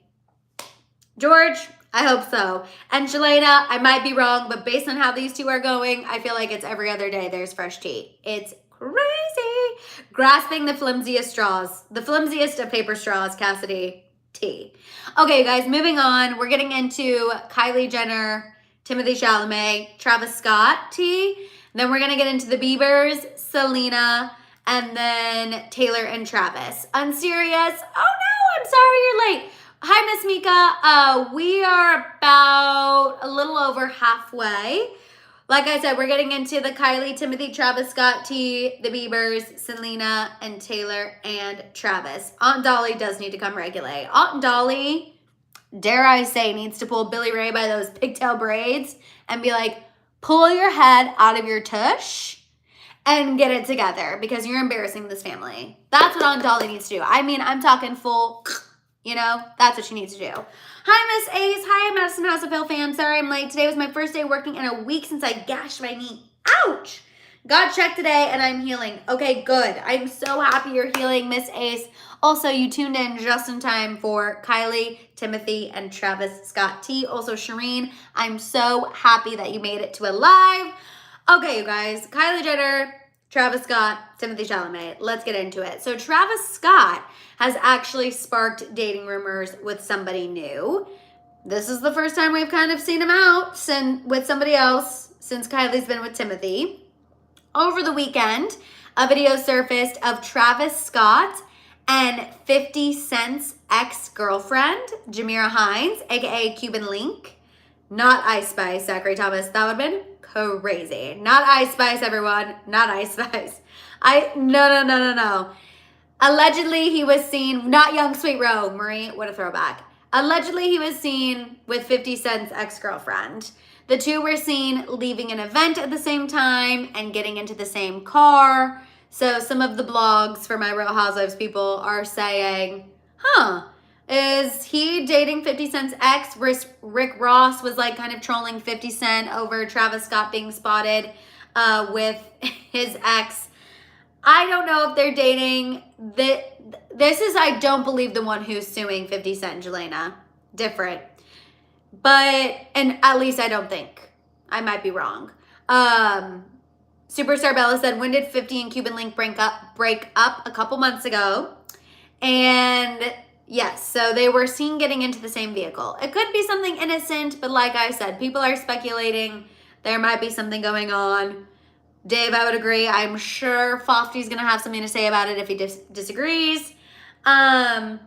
George, I hope so. And Selena, I might be wrong, but based on how these two are going, I feel like it's every other day there's fresh tea. It's crazy. Grasping the flimsiest straws. The flimsiest of paper straws, Cassidy. Tea. Okay, guys, moving on. We're getting into Kylie Jenner, Timothy Chalamet, Travis Scott tea. Then we're going to get into the Biebers, Selena, and then Taylor and Travis. Unserious. Oh no, I'm sorry you're late. Hi, Miss Mika. We are about a little over halfway. Like I said, we're getting into the Kylie, Timothy, Travis Scott tea, the Biebers, Selena, and Taylor and Travis. Aunt Dolly does need to come regulate. Aunt Dolly, dare I say, needs to pull Billy Ray by those pigtail braids and be like, pull your head out of your tush and get it together because you're embarrassing this family. That's what Aunt Dolly needs to do. I mean, I'm talking full, you know, that's what she needs to do. Hi, Miss Ace. Hi, Madison House of Hill fam. Sorry I'm late. Today was my first day working in a week since I gashed my knee. Ouch! Got checked today and I'm healing. Okay, good. I'm so happy you're healing, Miss Ace. Also, you tuned in just in time for Kylie, Timothy, and Travis Scott tea. Also, Shireen, I'm so happy that you made it to a live. Okay, you guys. Kylie Jenner, Travis Scott, Timothy Chalamet. Let's get into it. So Travis Scott has actually sparked dating rumors with somebody new. This is the first time we've kind of seen him out with somebody else since Kylie's been with Timothy. Over the weekend, a video surfaced of Travis Scott and 50 Cent's ex-girlfriend, Jamira Hines, aka Cuban Link. Not Ice Spice, Zachary Thomas. That would have been crazy. Not Ice Spice, everyone. Not Ice Spice. No. Allegedly, he was seen, not Young Sweet Roe, Marie, what a throwback. Allegedly, he was seen with 50 Cent's ex-girlfriend. The two were seen leaving an event at the same time and getting into the same car. So some of the blogs for my Real Housewives people are saying, is he dating 50 Cent's ex? Rick Ross was like kind of trolling 50 Cent over Travis Scott being spotted with his ex. I don't know if they're dating. This is, I don't believe, the one who's suing 50 Cent and Jelena. Different. But, and at least I don't think. I might be wrong. Superstar Bella said, when did 50 and Cuban Link break up? A couple months ago. And yes, so they were seen getting into the same vehicle. It could be something innocent, but like I said, people are speculating there might be something going on. Dave, I would agree. I'm sure Fofty's going to have something to say about it if he disagrees. Yeah,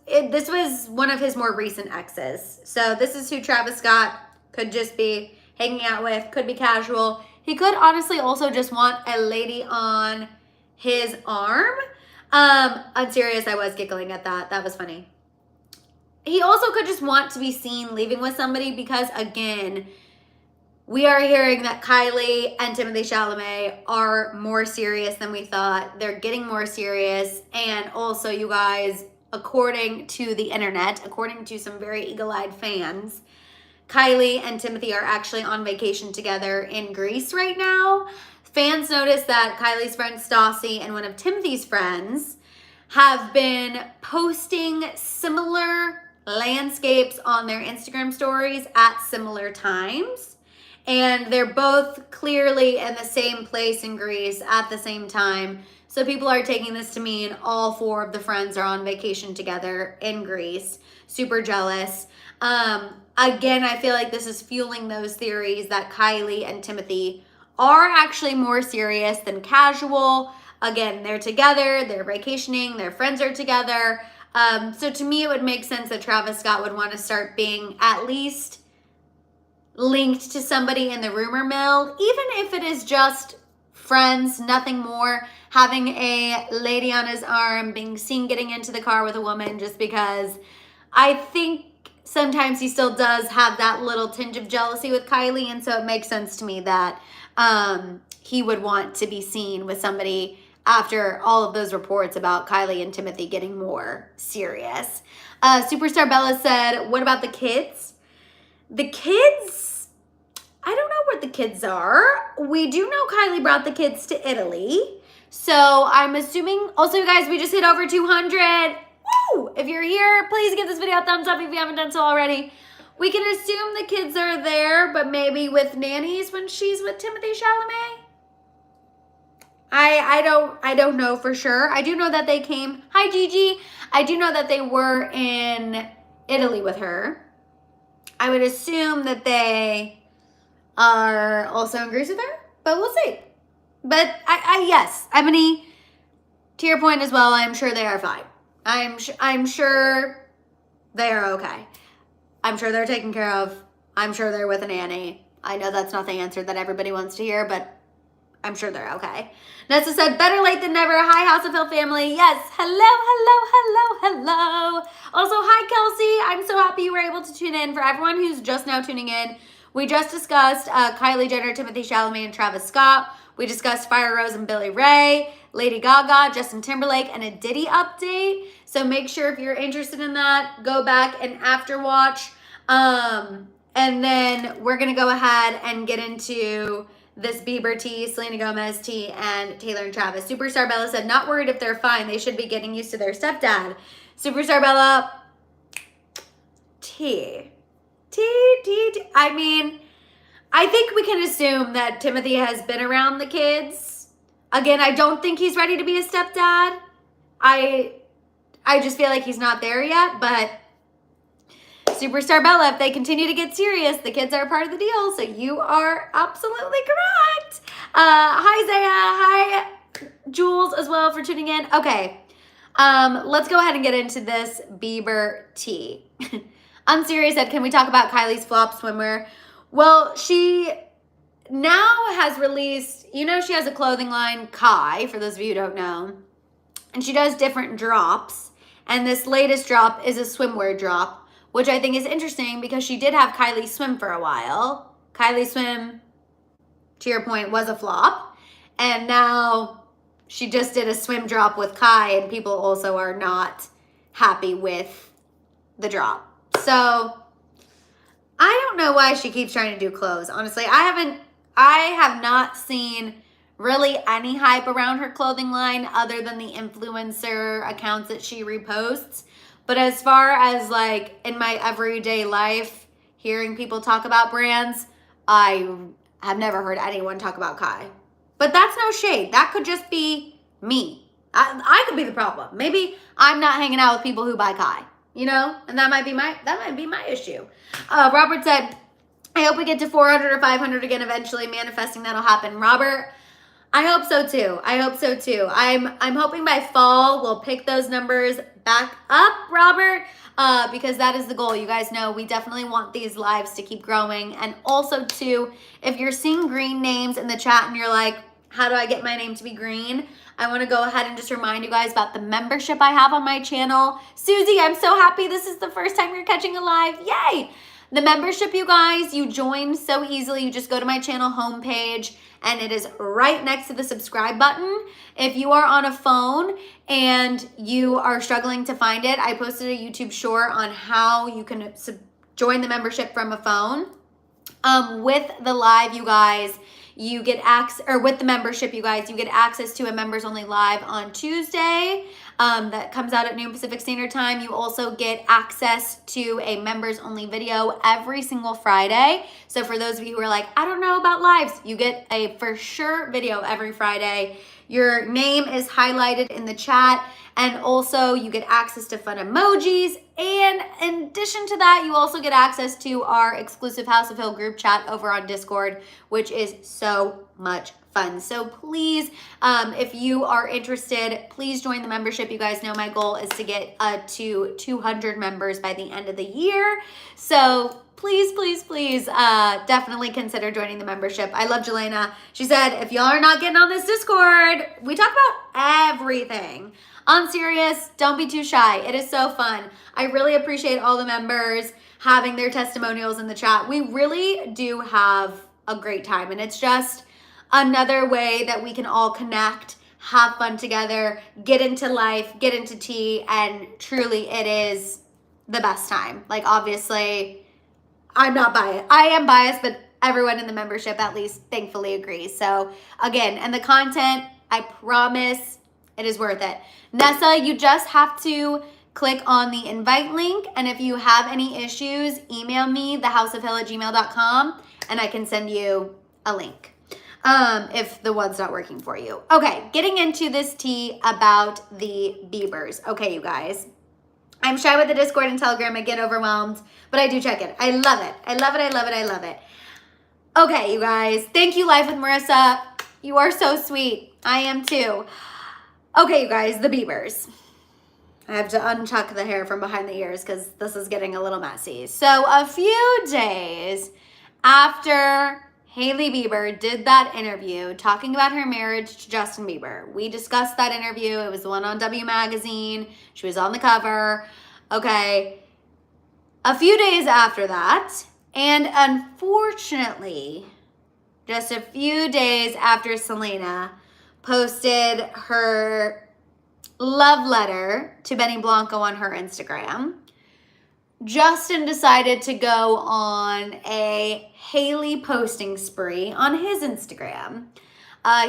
this was one of his more recent exes. So this is who Travis Scott could just be hanging out with, could be casual. He could honestly also just want a lady on his arm. I'm serious, I was giggling at that. That was funny. He also could just want to be seen leaving with somebody because, again, we are hearing that Kylie and Timothy Chalamet are more serious than we thought. They're getting more serious. And also, you guys, according to the internet, according to some very eagle-eyed fans, Kylie and Timothy are actually on vacation together in Greece right now. Fans noticed that Kylie's friend Stassi and one of Timothy's friends have been posting similar landscapes on their Instagram stories at similar times. And they're both clearly in the same place in Greece at the same time. So people are taking this to mean all four of the friends are on vacation together in Greece. Super jealous. Again, I feel like this is fueling those theories that Kylie and Timothy are actually more serious than casual. Again, they're together, they're vacationing, their friends are together. So to me, it would make sense that Travis Scott would want to start being at least linked to somebody in the rumor mill, even if it is just friends, nothing more, having a lady on his arm, being seen getting into the car with a woman, just because I think sometimes he still does have that little tinge of jealousy with Kylie, and so it makes sense to me that he would want to be seen with somebody after all of those reports about Kylie and Timothy getting more serious. Superstar Bella said, what about the kids? The kids, I don't know where the kids are. We do know Kylie brought the kids to Italy. So I'm assuming, also you guys, we just hit over 200. Woo! If you're here, please give this video a thumbs up if you haven't done so already. We can assume the kids are there, but maybe with nannies when she's with Timothy Chalamet. I don't know for sure. I do know that they came. Hi, Gigi. I do know that they were in Italy with her. I would assume that they are also in Greece with her, but we'll see. But yes, Ebony, to your point as well, I'm sure they are fine. I'm sure they are okay. I'm sure they're taken care of. I'm sure they're with a nanny. I know that's not the answer that everybody wants to hear, but I'm sure they're okay. Nessa said, better late than never. Hi, House of Hill family. Yes. Hello. Also, hi, Kelsey. I'm so happy you were able to tune in. For everyone who's just now tuning in, we just discussed Kylie Jenner, Timothy Chalamet, and Travis Scott. We discussed Firerose and Billy Ray, Lady Gaga, Justin Timberlake, and a Diddy update. So make sure if you're interested in that, go back and after watch. And then we're going to go ahead and get into this Bieber tea, Selena Gomez tea, and Taylor and Travis. Superstar Bella said, not worried if they're fine. They should be getting used to their stepdad. Superstar Bella, tea. I mean, I think we can assume that Timothy has been around the kids. Again, I don't think he's ready to be a stepdad. I just feel like he's not there yet, but Superstar Bella, if they continue to get serious, the kids are a part of the deal, so you are absolutely correct. Hi, Zaya. Hi, Jules, as well, for tuning in. Okay, let's go ahead and get into this Bieber tea. Unserious said, can we talk about Kylie's flop swimwear? Well, she now has released, you know, she has a clothing line, Kai, for those of you who don't know, and she does different drops, and this latest drop is a swimwear drop, which I think is interesting because she did have Kylie Swim for a while. Kylie Swim, to your point, was a flop. And now she just did a swim drop with Kai, and people also are not happy with the drop. So I don't know why she keeps trying to do clothes. Honestly, I have not seen really any hype around her clothing line other than the influencer accounts that she reposts. But as far as like in my everyday life, hearing people talk about brands, I have never heard anyone talk about Kai. But that's no shade. That could just be me. I could be the problem. Maybe I'm not hanging out with people who buy Kai, you know? And that might be my issue. Robert said, I hope we get to 400 or 500 again eventually. Manifesting that'll happen. Robert, I hope so too. I'm hoping by fall we'll pick those numbers back up, Robert, because that is the goal. You guys know we definitely want these lives to keep growing. And also too, if you're seeing green names in the chat and you're like, how do I get my name to be green? I want to go ahead and just remind you guys about the membership I have on my channel. Susie, I'm so happy this is the first time you're catching a live. Yay! The membership, you guys, you join so easily. You just go to my channel homepage and it is right next to the subscribe button. If you are on a phone and you are struggling to find it, I posted a YouTube short on how you can join the membership from a phone. With the live, you guys, you get access, or with the membership, you guys, you get access to a members only live on Tuesday. That comes out at noon Pacific Standard Time. You also get access to a members only video every single Friday. So for those of you who are like, I don't know about lives, you get a for sure video every Friday. Your name is highlighted in the chat, and also you get access to fun emojis. And in addition to that, you also get access to our exclusive House of Hill group chat over on Discord, which is so much fun. So please, if you are interested, please join the membership. You guys know my goal is to get to 200 members by the end of the year. So please, definitely consider joining the membership. I love Jelena. She said, if y'all are not getting on this Discord, we talk about everything. On serious, don't be too shy. It is so fun. I really appreciate all the members having their testimonials in the chat. We really do have a great time, and it's just another way that we can all connect, have fun together, get into life, get into tea, and truly it is the best time. Like, obviously, I'm not biased. I am biased, but everyone in the membership at least thankfully agrees. So again, and the content, I promise it is worth it. Nessa, you just have to click on the invite link. And if you have any issues, email me, thehouseofhill@gmail.com, and I can send you a link if the one's not working for you. Okay, getting into this tea about the Biebers. Okay, you guys. I'm shy with the Discord and Telegram. I get overwhelmed, but I do check it. I love it. I love it. I love it. I love it. Okay, you guys. Thank you, Life with Marissa. You are so sweet. I am too. Okay, you guys, the Biebers. I have to untuck the hair from behind the ears because this is getting a little messy. So a few days after Hailey Bieber did that interview talking about her marriage to Justin Bieber, we discussed that interview. It was the one on W Magazine. She was on the cover. Okay. A few days after that, and unfortunately, just a few days after Selena posted her love letter to Benny Blanco on her Instagram, Justin decided to go on a Hailey posting spree on his Instagram.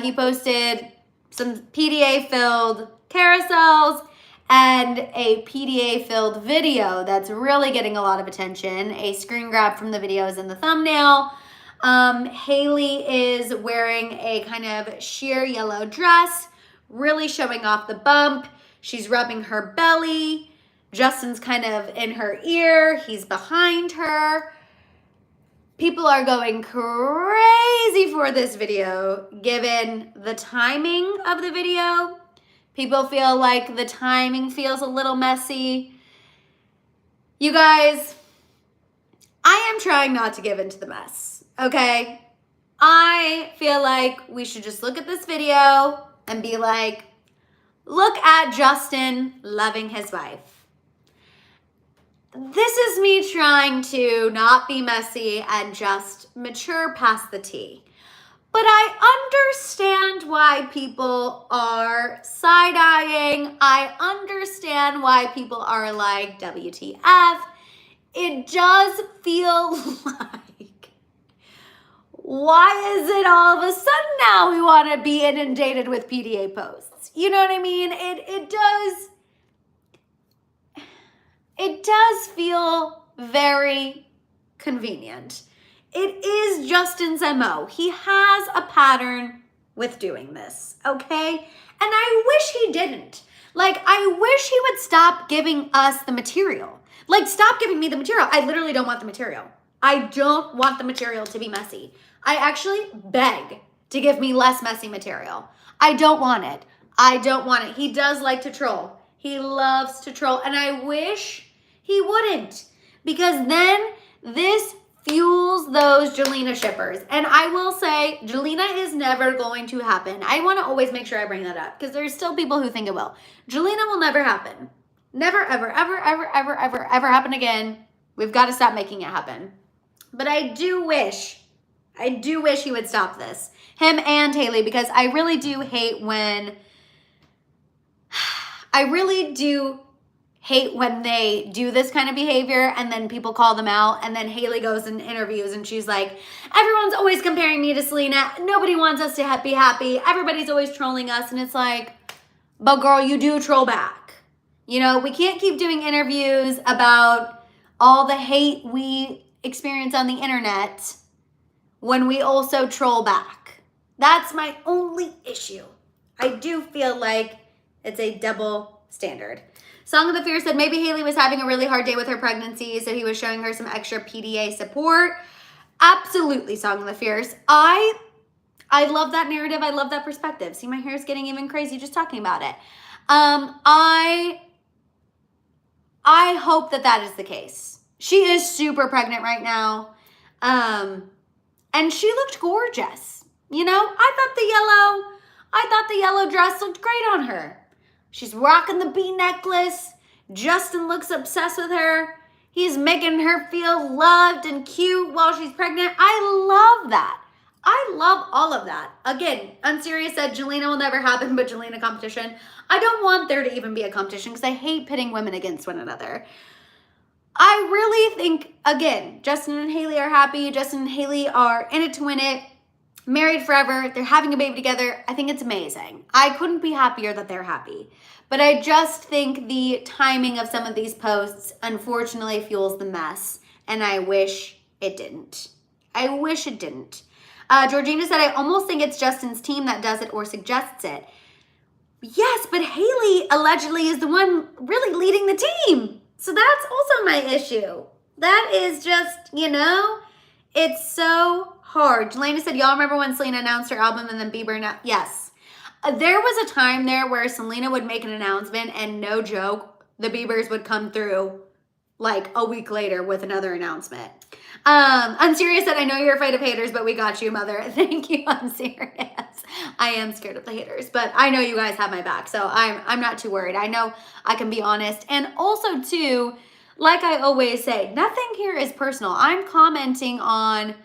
He posted some PDA-filled carousels and a PDA-filled video that's really getting a lot of attention. A screen grab from the video is in the thumbnail. Hailey is wearing a kind of sheer yellow dress, really showing off the bump. She's rubbing her belly. Justin's kind of in her ear. He's behind her. People are going crazy for this video, given the timing of the video. People feel like the timing feels a little messy. You guys, I am trying not to give into the mess, okay? I feel like we should just look at this video and be like, look at Justin loving his wife. This is me trying to not be messy and just mature past the tea. But I understand why people are side-eyeing. I understand why people are like, WTF. It does feel like, why is it all of a sudden now we want to be inundated with PDA posts? You know what I mean? It does feel very convenient. It is Justin's MO. He has a pattern with doing this, okay? And I wish he didn't. Like, I wish he would stop giving us the material. Like, stop giving me the material. I literally don't want the material. I don't want the material to be messy. I actually beg to give me less messy material. I don't want it. I don't want it. He does like to troll. He loves to troll. And I wish he wouldn't, because then this fuels those Jelena shippers. And I will say, Jelena is never going to happen. I want to always make sure I bring that up because there's still people who think it will. Jelena will never happen. Never, ever, ever, ever, ever, ever, ever happen again. We've got to stop making it happen. But I do wish he would stop this. Him and Hailey, because I really do hate when they do this kind of behavior and then people call them out, and then Hailey goes in interviews and she's like, everyone's always comparing me to Selena. Nobody wants us to be happy. Everybody's always trolling us. And it's like, but girl, you do troll back. You know, we can't keep doing interviews about all the hate we experience on the internet when we also troll back. That's my only issue. I do feel like it's a double standard. Song of the Fierce said maybe Hailey was having a really hard day with her pregnancy, so he was showing her some extra PDA support. Absolutely, Song of the Fierce. I love that narrative. I love that perspective. See, my hair is getting even crazy just talking about it. I hope that is the case. She is super pregnant right now. And she looked gorgeous. You know, I thought the yellow dress looked great on her. She's rocking the bee necklace. Justin looks obsessed with her. He's making her feel loved and cute while she's pregnant. I love that. I love all of that. Again, Unserious said Jelena will never happen, but Jelena competition. I don't want there to even be a competition because I hate pitting women against one another. I really think, again, Justin and Hailey are happy. Justin and Hailey are in it to win it. married forever. They're having a baby together. I think it's amazing. I couldn't be happier that they're happy. But I just think the timing of some of these posts unfortunately fuels the mess. And I wish it didn't. I wish it didn't. Georgina said, I almost think it's Justin's team that does it or suggests it. Yes, but Haley allegedly is the one really leading the team. So that's also my issue. That is just, it's so hard. Jelena said, y'all remember when Selena announced her album and then Bieber announced? Yes. There was a time there where Selena would make an announcement and no joke, the Biebers would come through like a week later with another announcement. Unserious said, I know you're afraid of haters, but we got you, mother. Thank you, Unserious. I am scared of the haters, but I know you guys have my back, so I'm not too worried. I know I can be honest. And also, too, like I always say, nothing here is personal. I'm commenting on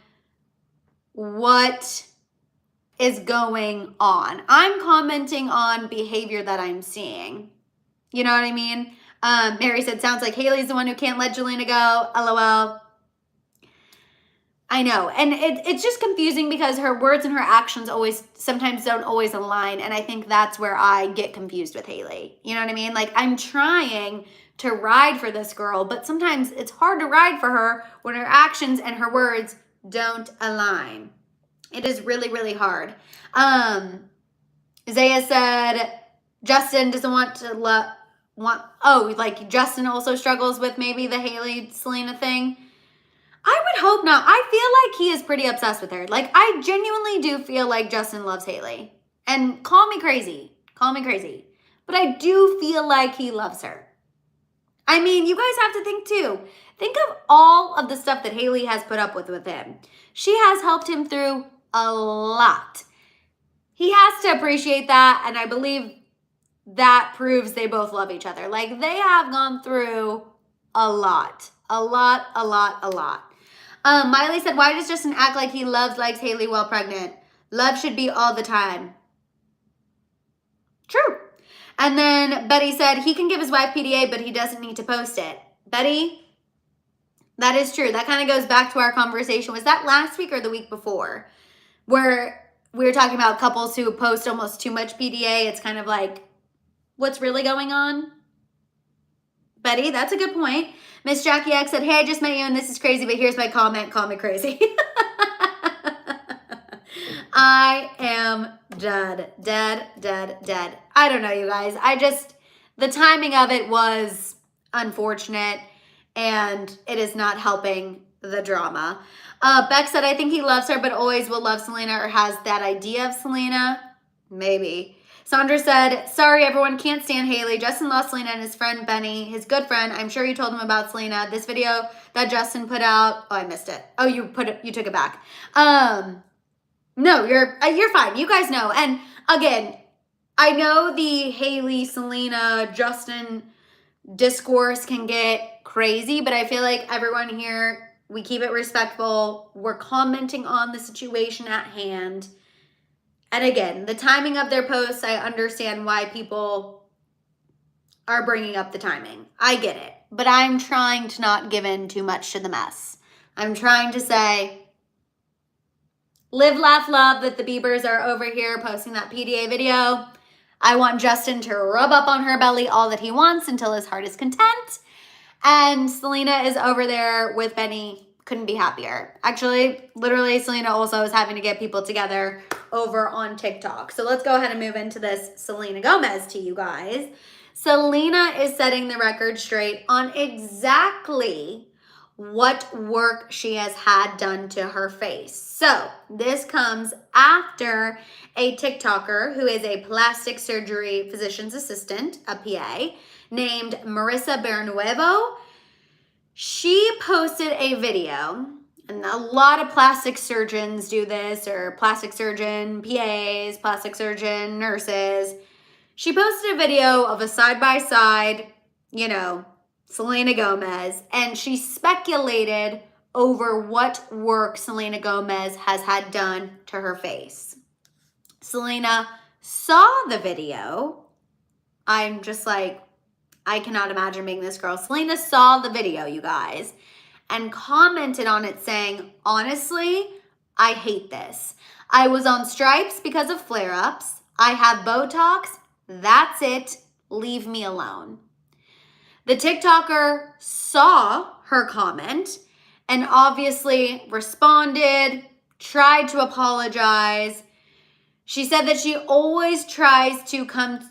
what is going on. I'm commenting on behavior that I'm seeing. You know what I mean? Mary said, sounds like Haley's the one who can't let Jelena go. LOL. I know. And it's just confusing because her words and her actions sometimes don't always align. And I think that's where I get confused with Haley. You know what I mean? Like, I'm trying to ride for this girl, but sometimes it's hard to ride for her when her actions and her words don't align. It is really, really hard. Zaya said, Justin doesn't Justin also struggles with maybe the Haley Selena thing. I would hope not. I feel like he is pretty obsessed with her. Like, I genuinely do feel like Justin loves Haley. And call me crazy. But I do feel like he loves her. I mean, you guys have to think too. Think of all of the stuff that Haley has put up with him. She has helped him through a lot. He has to appreciate that, and I believe that proves they both love each other. Like, they have gone through a lot. Miley said, why does Justin act like he likes Haley while pregnant? Love should be all the time. True. And then Betty said, he can give his wife PDA, but he doesn't need to post it. Betty, that is true. That kind of goes back to our conversation. Was that last week or the week before? Where we were talking about couples who post almost too much PDA. It's kind of like, what's really going on? Betty, that's a good point. Miss Jackie X said, hey, I just met you and this is crazy, but here's my comment. Call me crazy. I am dead. I don't know, you guys. The timing of it was unfortunate and it is not helping the drama. Beck said, I think he loves her, but always will love Selena or has that idea of Selena. Maybe. Sandra said, sorry, everyone can't stand Haley. Justin lost Selena and his friend Benny, his good friend. I'm sure you told him about Selena. This video that Justin put out. Oh, I missed it. Oh, you took it back. No, you're fine. You guys know. And again, I know the Haley, Selena, Justin discourse can get crazy, but I feel like everyone here, we keep it respectful. We're commenting on the situation at hand. And again, the timing of their posts, I understand why people are bringing up the timing. I get it. But I'm trying to not give in too much to the mess. I'm trying to say, live, laugh, love that the Biebers are over here posting that PDA video. I want Justin to rub up on her belly all that he wants until his heart is content. And Selena is over there with Benny. Couldn't be happier. Actually, literally, Selena also is having to get people together over on TikTok. So let's go ahead and move into this Selena Gomez to you guys. Selena is setting the record straight on exactly what work she has had done to her face. So this comes after a TikToker who is a plastic surgery physician's assistant, a PA, named Marissa Bernuevo. She posted a video, and a lot of plastic surgeons do this, or plastic surgeon PAs, plastic surgeon nurses. She posted a video of a side-by-side, Selena Gomez, and she speculated over what work Selena Gomez has had done to her face. Selena saw the video. I'm just like, I cannot imagine being this girl. Selena saw the video, you guys, and commented on it saying, honestly, I hate this. I was on stripes because of flare-ups. I have Botox. That's it. Leave me alone. The TikToker saw her comment and obviously responded, tried to apologize. She said that she always tries to come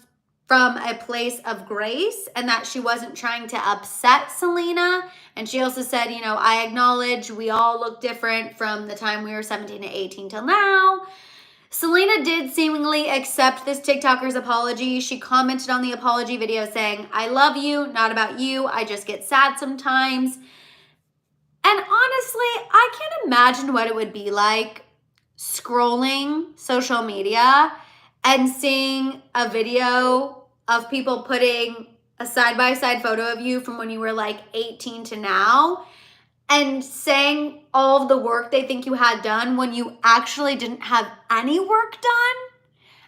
from a place of grace and that she wasn't trying to upset Selena. And she also said, you know, I acknowledge we all look different from the time we were 17 to 18 till now. Selena did seemingly accept this TikToker's apology. She commented on the apology video saying, I love you, not about you. I just get sad sometimes. And honestly, I can't imagine what it would be like scrolling social media and seeing a video of people putting a side-by-side photo of you from when you were like 18 to now and saying all of the work they think you had done when you actually didn't have any work done.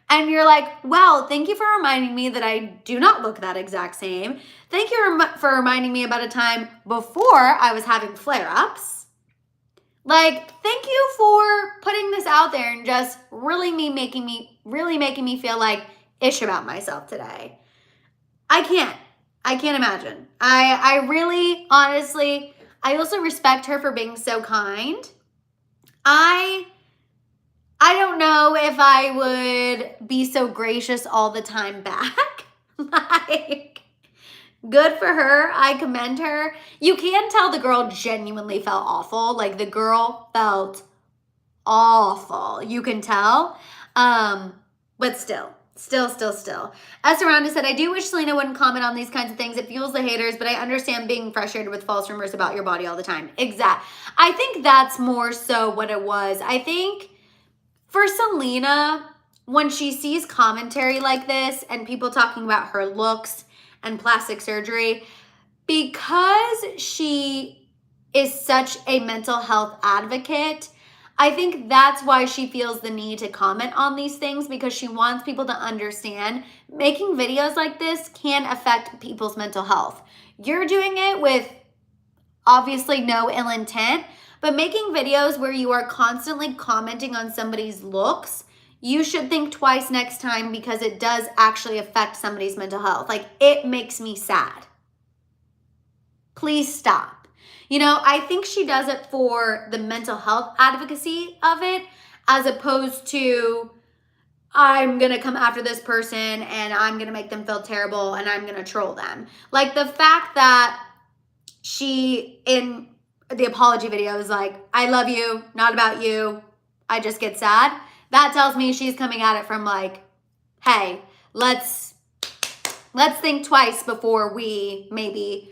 And you're like, wow, thank you for reminding me that I do not look that exact same. Thank you for reminding me about a time before I was having flare-ups. Like, thank you for putting this out there and just really making me feel like ish about myself today. I can't imagine. I really, honestly, I also respect her for being so kind. I don't know if I would be so gracious all the time back. Like, good for her. I commend her. You can tell the girl genuinely felt awful. Like, the girl felt awful. You can tell. But still. Esmeralda said, I do wish Selena wouldn't comment on these kinds of things. It fuels the haters, but I understand being frustrated with false rumors about your body all the time. Exact. I think that's more so what it was. I think for Selena, when she sees commentary like this and people talking about her looks and plastic surgery, because she is such a mental health advocate, I think that's why she feels the need to comment on these things, because she wants people to understand making videos like this can affect people's mental health. You're doing it with obviously no ill intent, but making videos where you are constantly commenting on somebody's looks, you should think twice next time, because it does actually affect somebody's mental health. Like, it makes me sad. Please stop. You know, I think she does it for the mental health advocacy of it, as opposed to, I'm going to come after this person and I'm going to make them feel terrible and I'm going to troll them. Like, the fact that she, in the apology video, is like, I love you, not about you, I just get sad. That tells me she's coming at it from like, hey, let's think twice before we maybe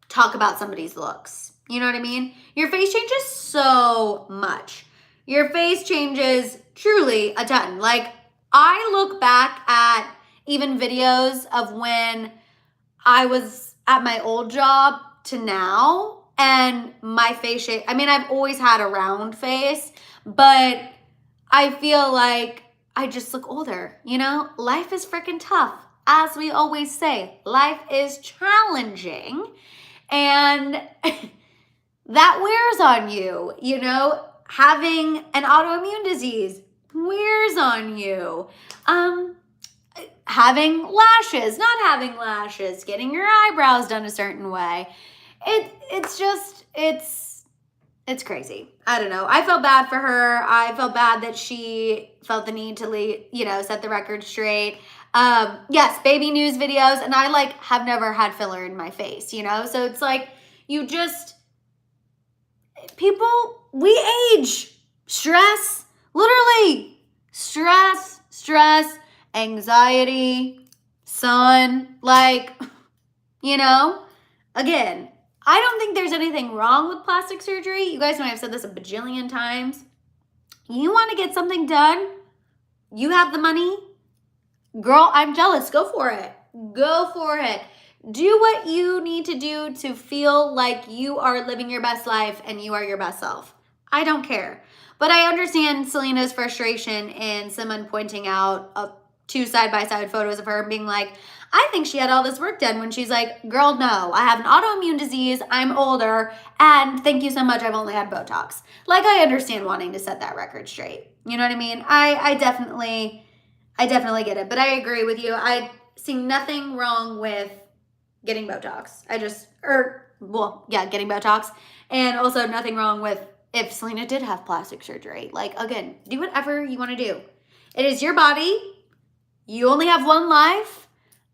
talk about somebody's looks. You know what I mean? Your face changes so much. Your face changes truly a ton. Like, I look back at even videos of when I was at my old job to now, and my face shape, I mean, I've always had a round face, but I feel like I just look older, you know? Life is freaking tough. As we always say, life is challenging. And that wears on you, you know, having an autoimmune disease wears on you. Having lashes, not having lashes, getting your eyebrows done a certain way. It's crazy. I don't know. I felt bad for her. I felt bad that she felt the need to, set the record straight. Yes, baby news videos, and I have never had filler in my face, so it's like, we age, stress, literally stress, anxiety, sun, again, I don't think there's anything wrong with plastic surgery. You guys know I've said this a bajillion times. You want to get something done? You have the money? Girl, I'm jealous. Go for it. Go for it. Do what you need to do to feel like you are living your best life and you are your best self. I don't care. But I understand Selena's frustration in someone pointing out two side-by-side photos of her being like, I think she had all this work done, when she's like, girl, no, I have an autoimmune disease, I'm older, and thank you so much, I've only had Botox. Like, I understand wanting to set that record straight. You know what I mean? I definitely get it, but I agree with you. I see nothing wrong with getting Botox. Getting Botox, and also nothing wrong with if Selena did have plastic surgery. Like, again, do whatever you want to do. It is your body. You only have one life.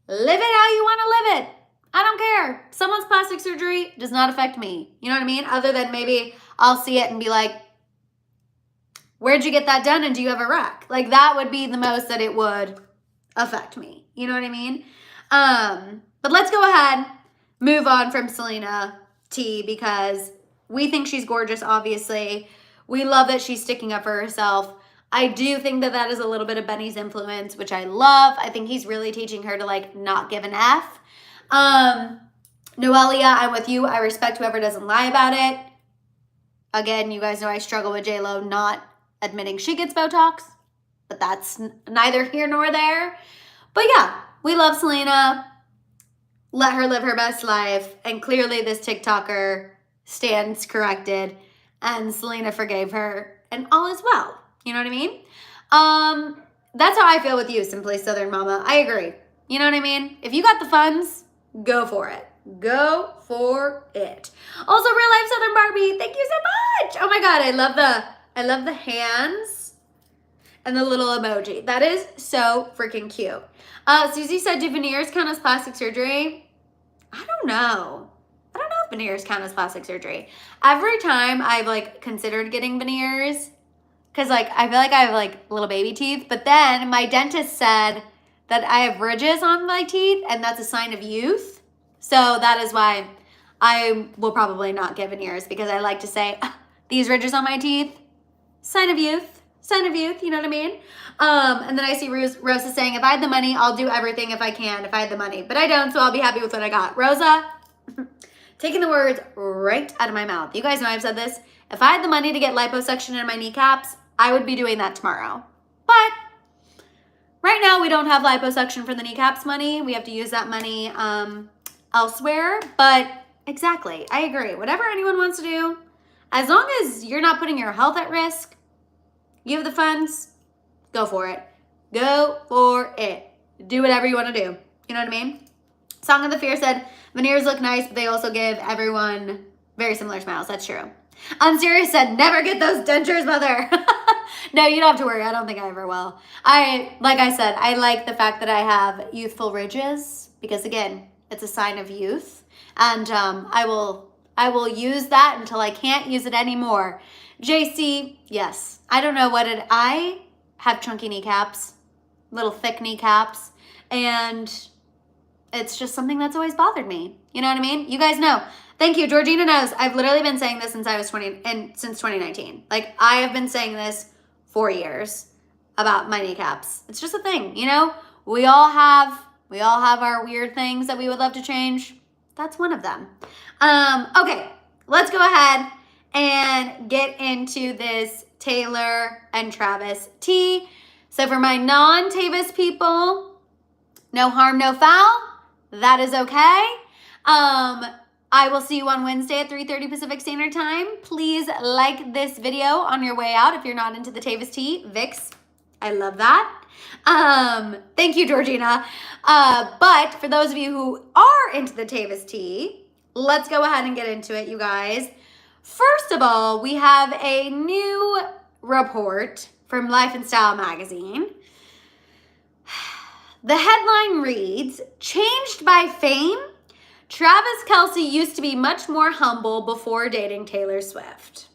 Live it how you want to live it. I don't care. Someone's plastic surgery does not affect me. You know what I mean? Other than maybe I'll see it and be like, where'd you get that done, and do you have a wreck? Like, that would be the most that it would affect me. You know what I mean? But let's go ahead, move on from Selena T, because we think she's gorgeous, obviously. We love that she's sticking up for herself. I do think that that is a little bit of Benny's influence, which I love. I think he's really teaching her to, like, not give an F. Noelia, I'm with you. I respect whoever doesn't lie about it. Again, you guys know I struggle with JLo not admitting she gets Botox, but that's neither here nor there. But yeah, we love Selena. Let her live her best life. And clearly this TikToker stands corrected, and Selena forgave her, and all is well. You know what I mean? That's how I feel with you, Simply Southern Mama. I agree. You know what I mean? If you got the funds, go for it. Go for it. Also, Real Life Southern Barbie, thank you so much. Oh my God, I love the hands and the little emoji. That is so freaking cute. Susie said, do veneers count as plastic surgery? I don't know. I don't know if veneers count as plastic surgery. Every time I've, like, considered getting veneers, because, like, I feel like I have, like, little baby teeth, but then my dentist said that I have ridges on my teeth, and that's a sign of youth. So that is why I will probably not get veneers, because I like to say, these ridges on my teeth, sign of youth, you know what I mean? And then I see Rosa saying, if I had the money, I'll do everything if I can, if I had the money. But I don't, so I'll be happy with what I got. Rosa, taking the words right out of my mouth. You guys know I've said this. If I had the money to get liposuction in my kneecaps, I would be doing that tomorrow. But right now we don't have liposuction for the kneecaps money. We have to use that money elsewhere. But exactly, I agree. Whatever anyone wants to do, as long as you're not putting your health at risk, you have the funds, go for it. Go for it. Do whatever you want to do. You know what I mean? Song of the Fear said, veneers look nice, but they also give everyone very similar smiles. That's true. Unserious said, never get those dentures, mother. No, you don't have to worry. I don't think I ever will. Like I said, I like the fact that I have youthful ridges, because again, it's a sign of youth. And I will use that until I can't use it anymore. JC, yes. I don't know what I have chunky kneecaps, little thick kneecaps, and it's just something that's always bothered me. You know what I mean? You guys know. Thank you. Georgina knows. I've literally been saying this since I was 20 and since 2019. Like, I have been saying this for years about my kneecaps. It's just a thing, you know? We all have our weird things that we would love to change. That's one of them. Okay, let's go ahead and get into this Taylor and Travis tea. So for my non-Tavis people, no harm, no foul. That is okay. I will see you on Wednesday at 3:30 Pacific Standard Time. Please like this video on your way out if you're not into the Tavis tea. Vicks, I love that. Thank you, Georgina. But for those of you who are into the Tavis tea, let's go ahead and get into it, you guys. First of all, we have a new report from Life and Style magazine. The headline reads, changed by fame? Travis Kelce used to be much more humble before dating Taylor Swift.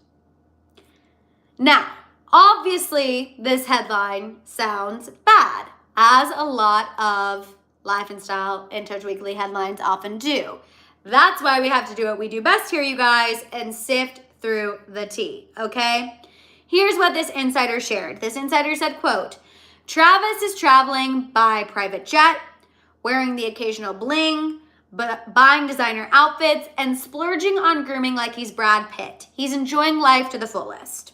Now, obviously, this headline sounds bad, as a lot of Life and Style and Touch Weekly headlines often do. That's why we have to do what we do best here, you guys, and sift through the tea, okay? Here's what this insider shared. This insider said, quote, Travis is traveling by private jet, wearing the occasional bling, but buying designer outfits and splurging on grooming like he's Brad Pitt. He's enjoying life to the fullest.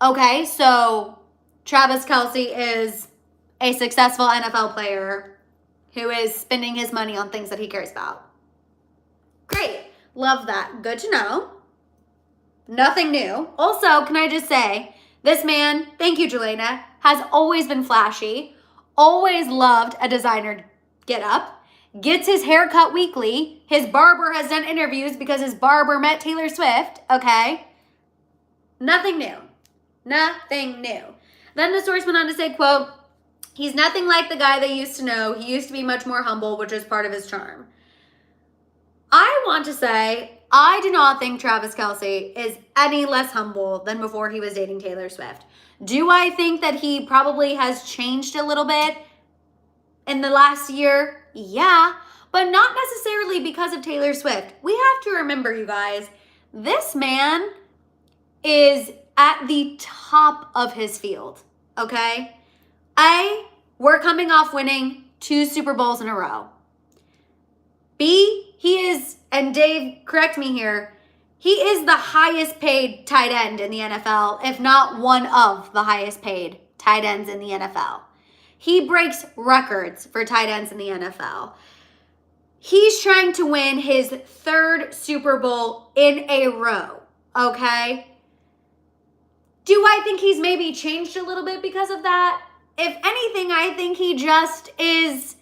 Okay, so Travis Kelce is a successful NFL player who is spending his money on things that he cares about. Great. Love that. Good to know. Nothing new. Also, can I just say, this man, thank you, Jelena, has always been flashy, always loved a designer get up, gets his hair cut weekly. His barber has done interviews because his barber met Taylor Swift, okay? Nothing new. Nothing new. Then the source went on to say, quote, he's nothing like the guy they used to know. He used to be much more humble, which is part of his charm. I want to say, I do not think Travis Kelce is any less humble than before he was dating Taylor Swift. Do I think that he probably has changed a little bit in the last year? Yeah, but not necessarily because of Taylor Swift. We have to remember, you guys, this man is at the top of his field, okay? We're coming off winning 2 Super Bowls in a row. B, he is, and Dave, correct me here, he is the highest paid tight end in the NFL, if not one of the highest paid tight ends in the NFL. He breaks records for tight ends in the NFL. He's trying to win his 3rd Super Bowl in a row, okay? Do I think he's maybe changed a little bit because of that? If anything, I think he just is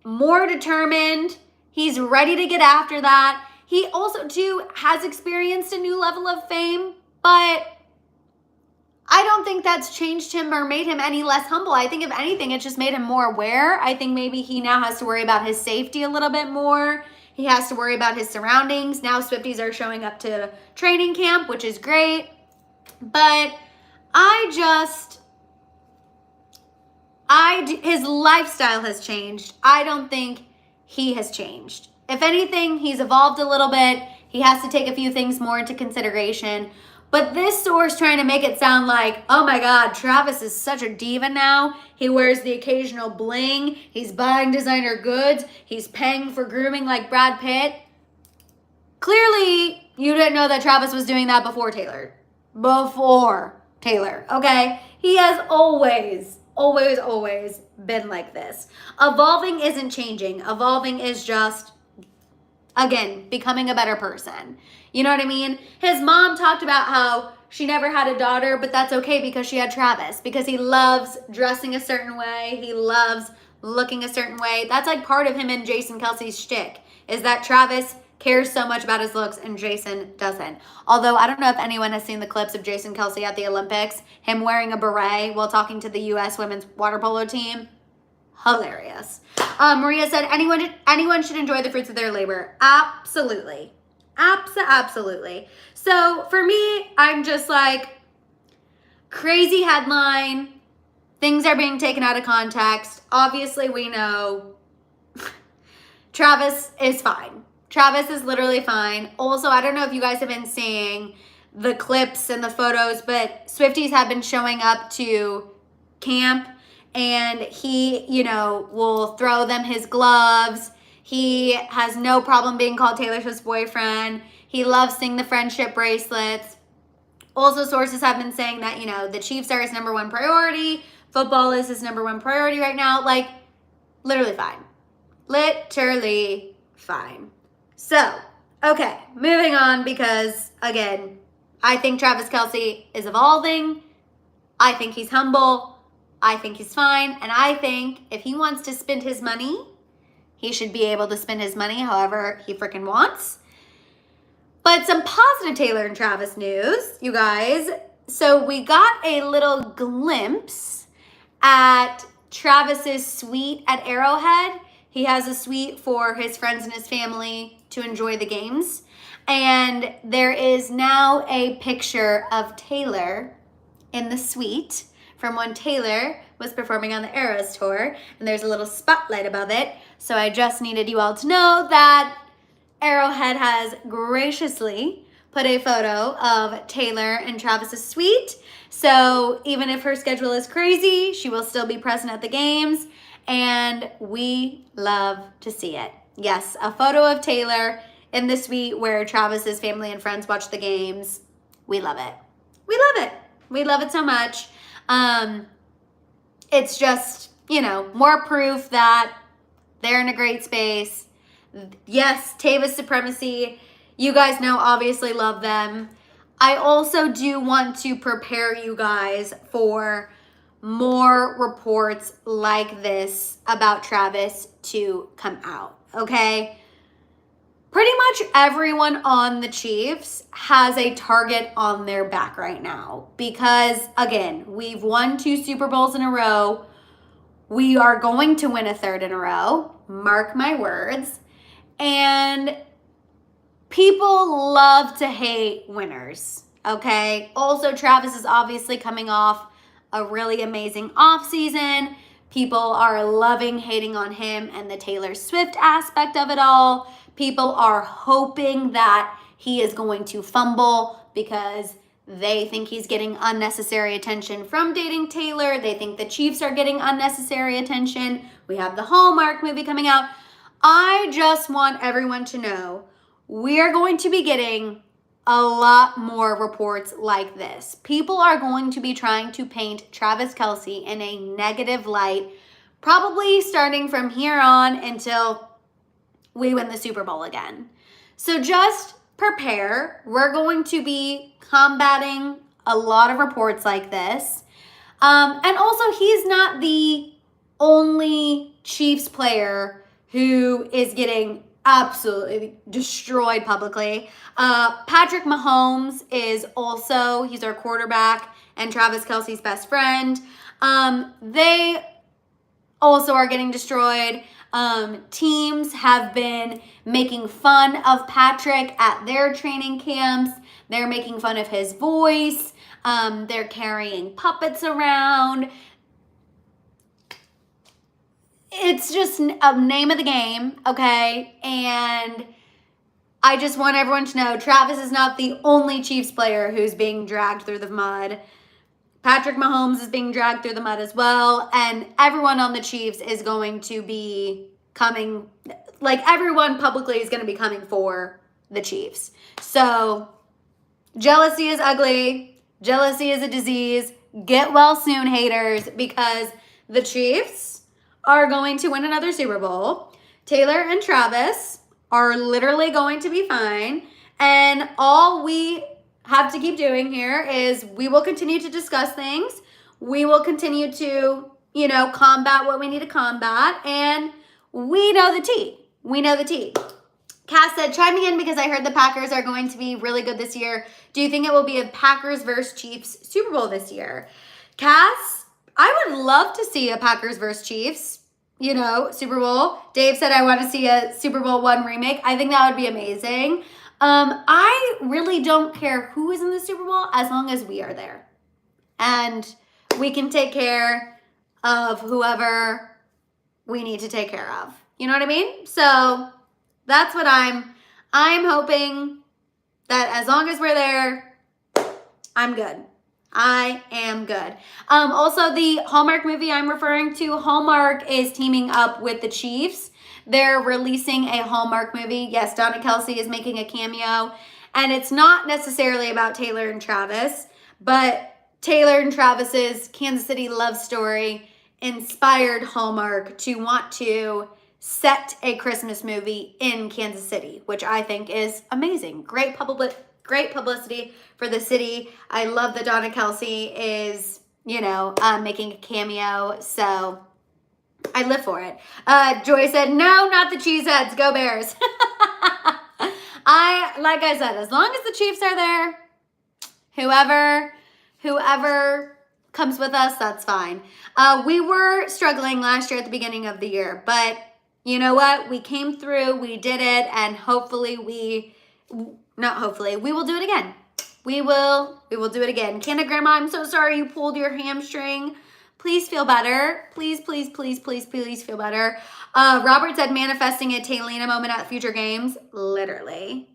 more determined. He's ready to get after that. He also, too, has experienced a new level of fame, but I don't think that's changed him or made him any less humble. I think, if anything, it just made him more aware. I think maybe he now has to worry about his safety a little bit more. He has to worry about his surroundings. Now Swifties are showing up to training camp, which is great. But his lifestyle has changed. I don't think he has changed. If anything, he's evolved a little bit. He has to take a few things more into consideration. But this source trying to make it sound like, oh my God, Travis is such a diva now. He wears the occasional bling. He's buying designer goods. He's paying for grooming like Brad Pitt. Clearly, you didn't know that Travis was doing that before Taylor. Okay? He has always been like this. Evolving isn't changing. Evolving is just, again, becoming a better person. You know what I mean? His mom talked about how she never had a daughter, but that's okay because she had Travis. Because he loves dressing a certain way. He loves looking a certain way. That's like part of him and Jason Kelce's shtick, is that Travis cares so much about his looks and Jason doesn't. Although I don't know if anyone has seen the clips of Jason Kelce at the Olympics, him wearing a beret while talking to the U.S. women's water polo team. Hilarious. Maria said, anyone should enjoy the fruits of their labor. Absolutely. Absolutely. So for me, I'm just like, crazy headline. Things are being taken out of context. Obviously, we know Travis is fine. Travis is literally fine. Also, I don't know if you guys have been seeing the clips and the photos, but Swifties have been showing up to camp, and he, will throw them his gloves. He has no problem being called Taylor Swift's boyfriend. He loves seeing the friendship bracelets. Also, sources have been saying that, the Chiefs are his number 1 priority. Football is his number 1 priority right now. Like, literally fine. Literally fine. So, okay, moving on because, again, I think Travis Kelce is evolving. I think he's humble. I think he's fine. And I think if he wants to spend his money, he should be able to spend his money however he freaking wants. But some positive Taylor and Travis news, you guys. So we got a little glimpse at Travis's suite at Arrowhead. He has a suite for his friends and his family to enjoy the games. And there is now a picture of Taylor in the suite from when Taylor was performing on the Eras tour. And there's a little spotlight above it. So I just needed you all to know that Arrowhead has graciously put a photo of Taylor and Travis's suite. So even if her schedule is crazy, she will still be present at the games. And we love to see it. Yes, a photo of Taylor in the suite where Travis's family and friends watch the games. We love it. We love it. We love it so much. It's just, you know, more proof that they're in a great space. Yes, Tavis Supremacy. You guys know, obviously love them. I also do want to prepare you guys for more reports like this about Travis to come out, okay? Pretty much everyone on the Chiefs has a target on their back right now because, again, we've won 2 Super Bowls in a row. We are going to win a 3rd in a row. Mark my words. And people love to hate winners, okay? Also, Travis is obviously coming off a really amazing offseason. People are loving hating on him and the Taylor Swift aspect of it all. People are hoping that he is going to fumble because they think he's getting unnecessary attention from dating Taylor. They think the Chiefs are getting unnecessary attention. We have the Hallmark movie coming out. I just want everyone to know we are going to be getting a lot more reports like this. People are going to be trying to paint Travis Kelce in a negative light, probably starting from here on until we win the Super Bowl again. So just prepare. We're going to be combating a lot of reports like this. And also, he's not the only Chiefs player who is getting absolutely destroyed publicly. Patrick Mahomes is also, he's our quarterback and Travis Kelce's best friend. They also are getting destroyed. Teams have been making fun of Patrick at their training camps. They're making fun of his voice. They're carrying puppets around. It's just a name of the game, okay? And I just want everyone to know Travis is not the only Chiefs player who's being dragged through the mud. Patrick Mahomes is being dragged through the mud as well. And everyone on the Chiefs is going to be coming, like everyone publicly is going to be coming for the Chiefs. So jealousy is ugly. Jealousy is a disease. Get well soon, haters, because the Chiefs are going to win another Super Bowl. Taylor and Travis are literally going to be fine. And all we have to keep doing here is we will continue to discuss things. We will continue to, you know, combat what we need to combat. And we know the tea. We know the tea. Cass said, chiming in because I heard the Packers are going to be really good this year. Do you think it will be a Packers versus Chiefs Super Bowl this year? Cass, I would love to see a Packers versus Chiefs, you know, Super Bowl. Dave said, I want to see a Super Bowl I remake. I think that would be amazing. I really don't care who is in the Super Bowl as long as we are there. And we can take care of whoever we need to take care of. You know what I mean? So that's what I'm hoping that as long as we're there, I'm good. I am good. Also, the Hallmark movie I'm referring to, Hallmark is teaming up with the Chiefs. They're releasing a Hallmark movie. Yes, Donna Kelce is making a cameo. And it's not necessarily about Taylor and Travis, but Taylor and Travis's Kansas City love story inspired Hallmark to want to set a Christmas movie in Kansas City, which I think is amazing. Great publicity for the city. I love that Donna Kelce is, you know, making a cameo. So I live for it. Joy said, no, not the Cheeseheads. Go Bears. Like I said, as long as the Chiefs are there, whoever comes with us, that's fine. We were struggling last year at the beginning of the year, but you know what? We came through, we did it, and hopefully we will do it again. We will do it again. Canada Grandma, I'm so sorry you pulled your hamstring. Please feel better. Please feel better. Robert said manifesting a Taylena moment at future games. Literally.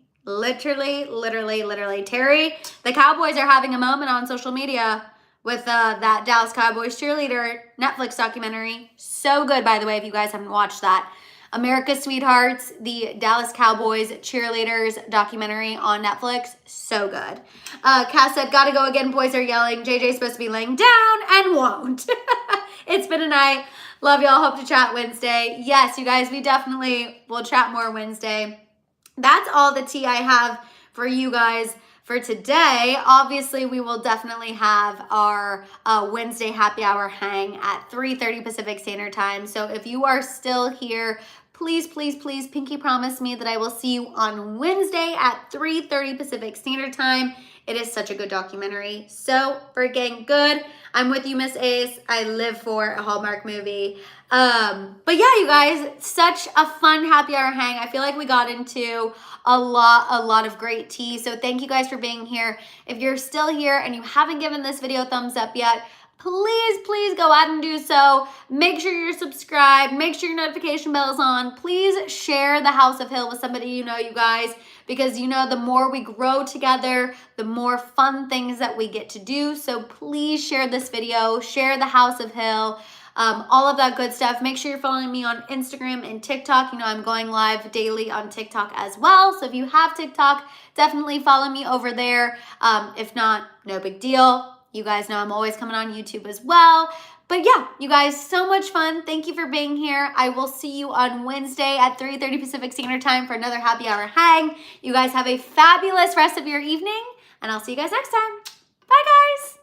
Terry, the Cowboys are having a moment on social media with that Dallas Cowboys cheerleader Netflix documentary. So good, by the way, if you guys haven't watched that. America's Sweethearts, the Dallas Cowboys cheerleaders documentary on Netflix. So good. Cass said, gotta go again. Boys are yelling. JJ's supposed to be laying down and won't. It's been a night. Love y'all. Hope to chat Wednesday. Yes, you guys, we definitely will chat more Wednesday. That's all the tea I have for you guys for today. Obviously, we will definitely have our Wednesday happy hour hang at 3:30 Pacific Standard Time. So if you are still here, please, please, please pinky promise me that I will see you on Wednesday at 3:30 Pacific Standard Time. It is such a good documentary. So freaking good. I'm with you, Miss Ace. I live for a Hallmark movie. But yeah, you guys, such a fun happy hour hang. I feel like we got into a lot of great tea. So thank you guys for being here. If you're still here and you haven't given this video a thumbs up yet, please, please go ahead and do so. Make sure you're subscribed. Make sure your notification bell is on. Please share the House of Hill with somebody you know, you guys, because you know the more we grow together, the more fun things that we get to do. So please share this video, share the House of Hill, all of that good stuff. Make sure you're following me on Instagram and TikTok. You know, I'm going live daily on TikTok as well. So if you have TikTok, definitely follow me over there. If not, no big deal. You guys know I'm always coming on YouTube as well. But yeah, you guys, so much fun. Thank you for being here. I will see you on Wednesday at 3:30 Pacific Standard Time for another happy hour hang. You guys have a fabulous rest of your evening, and I'll see you guys next time. Bye, guys.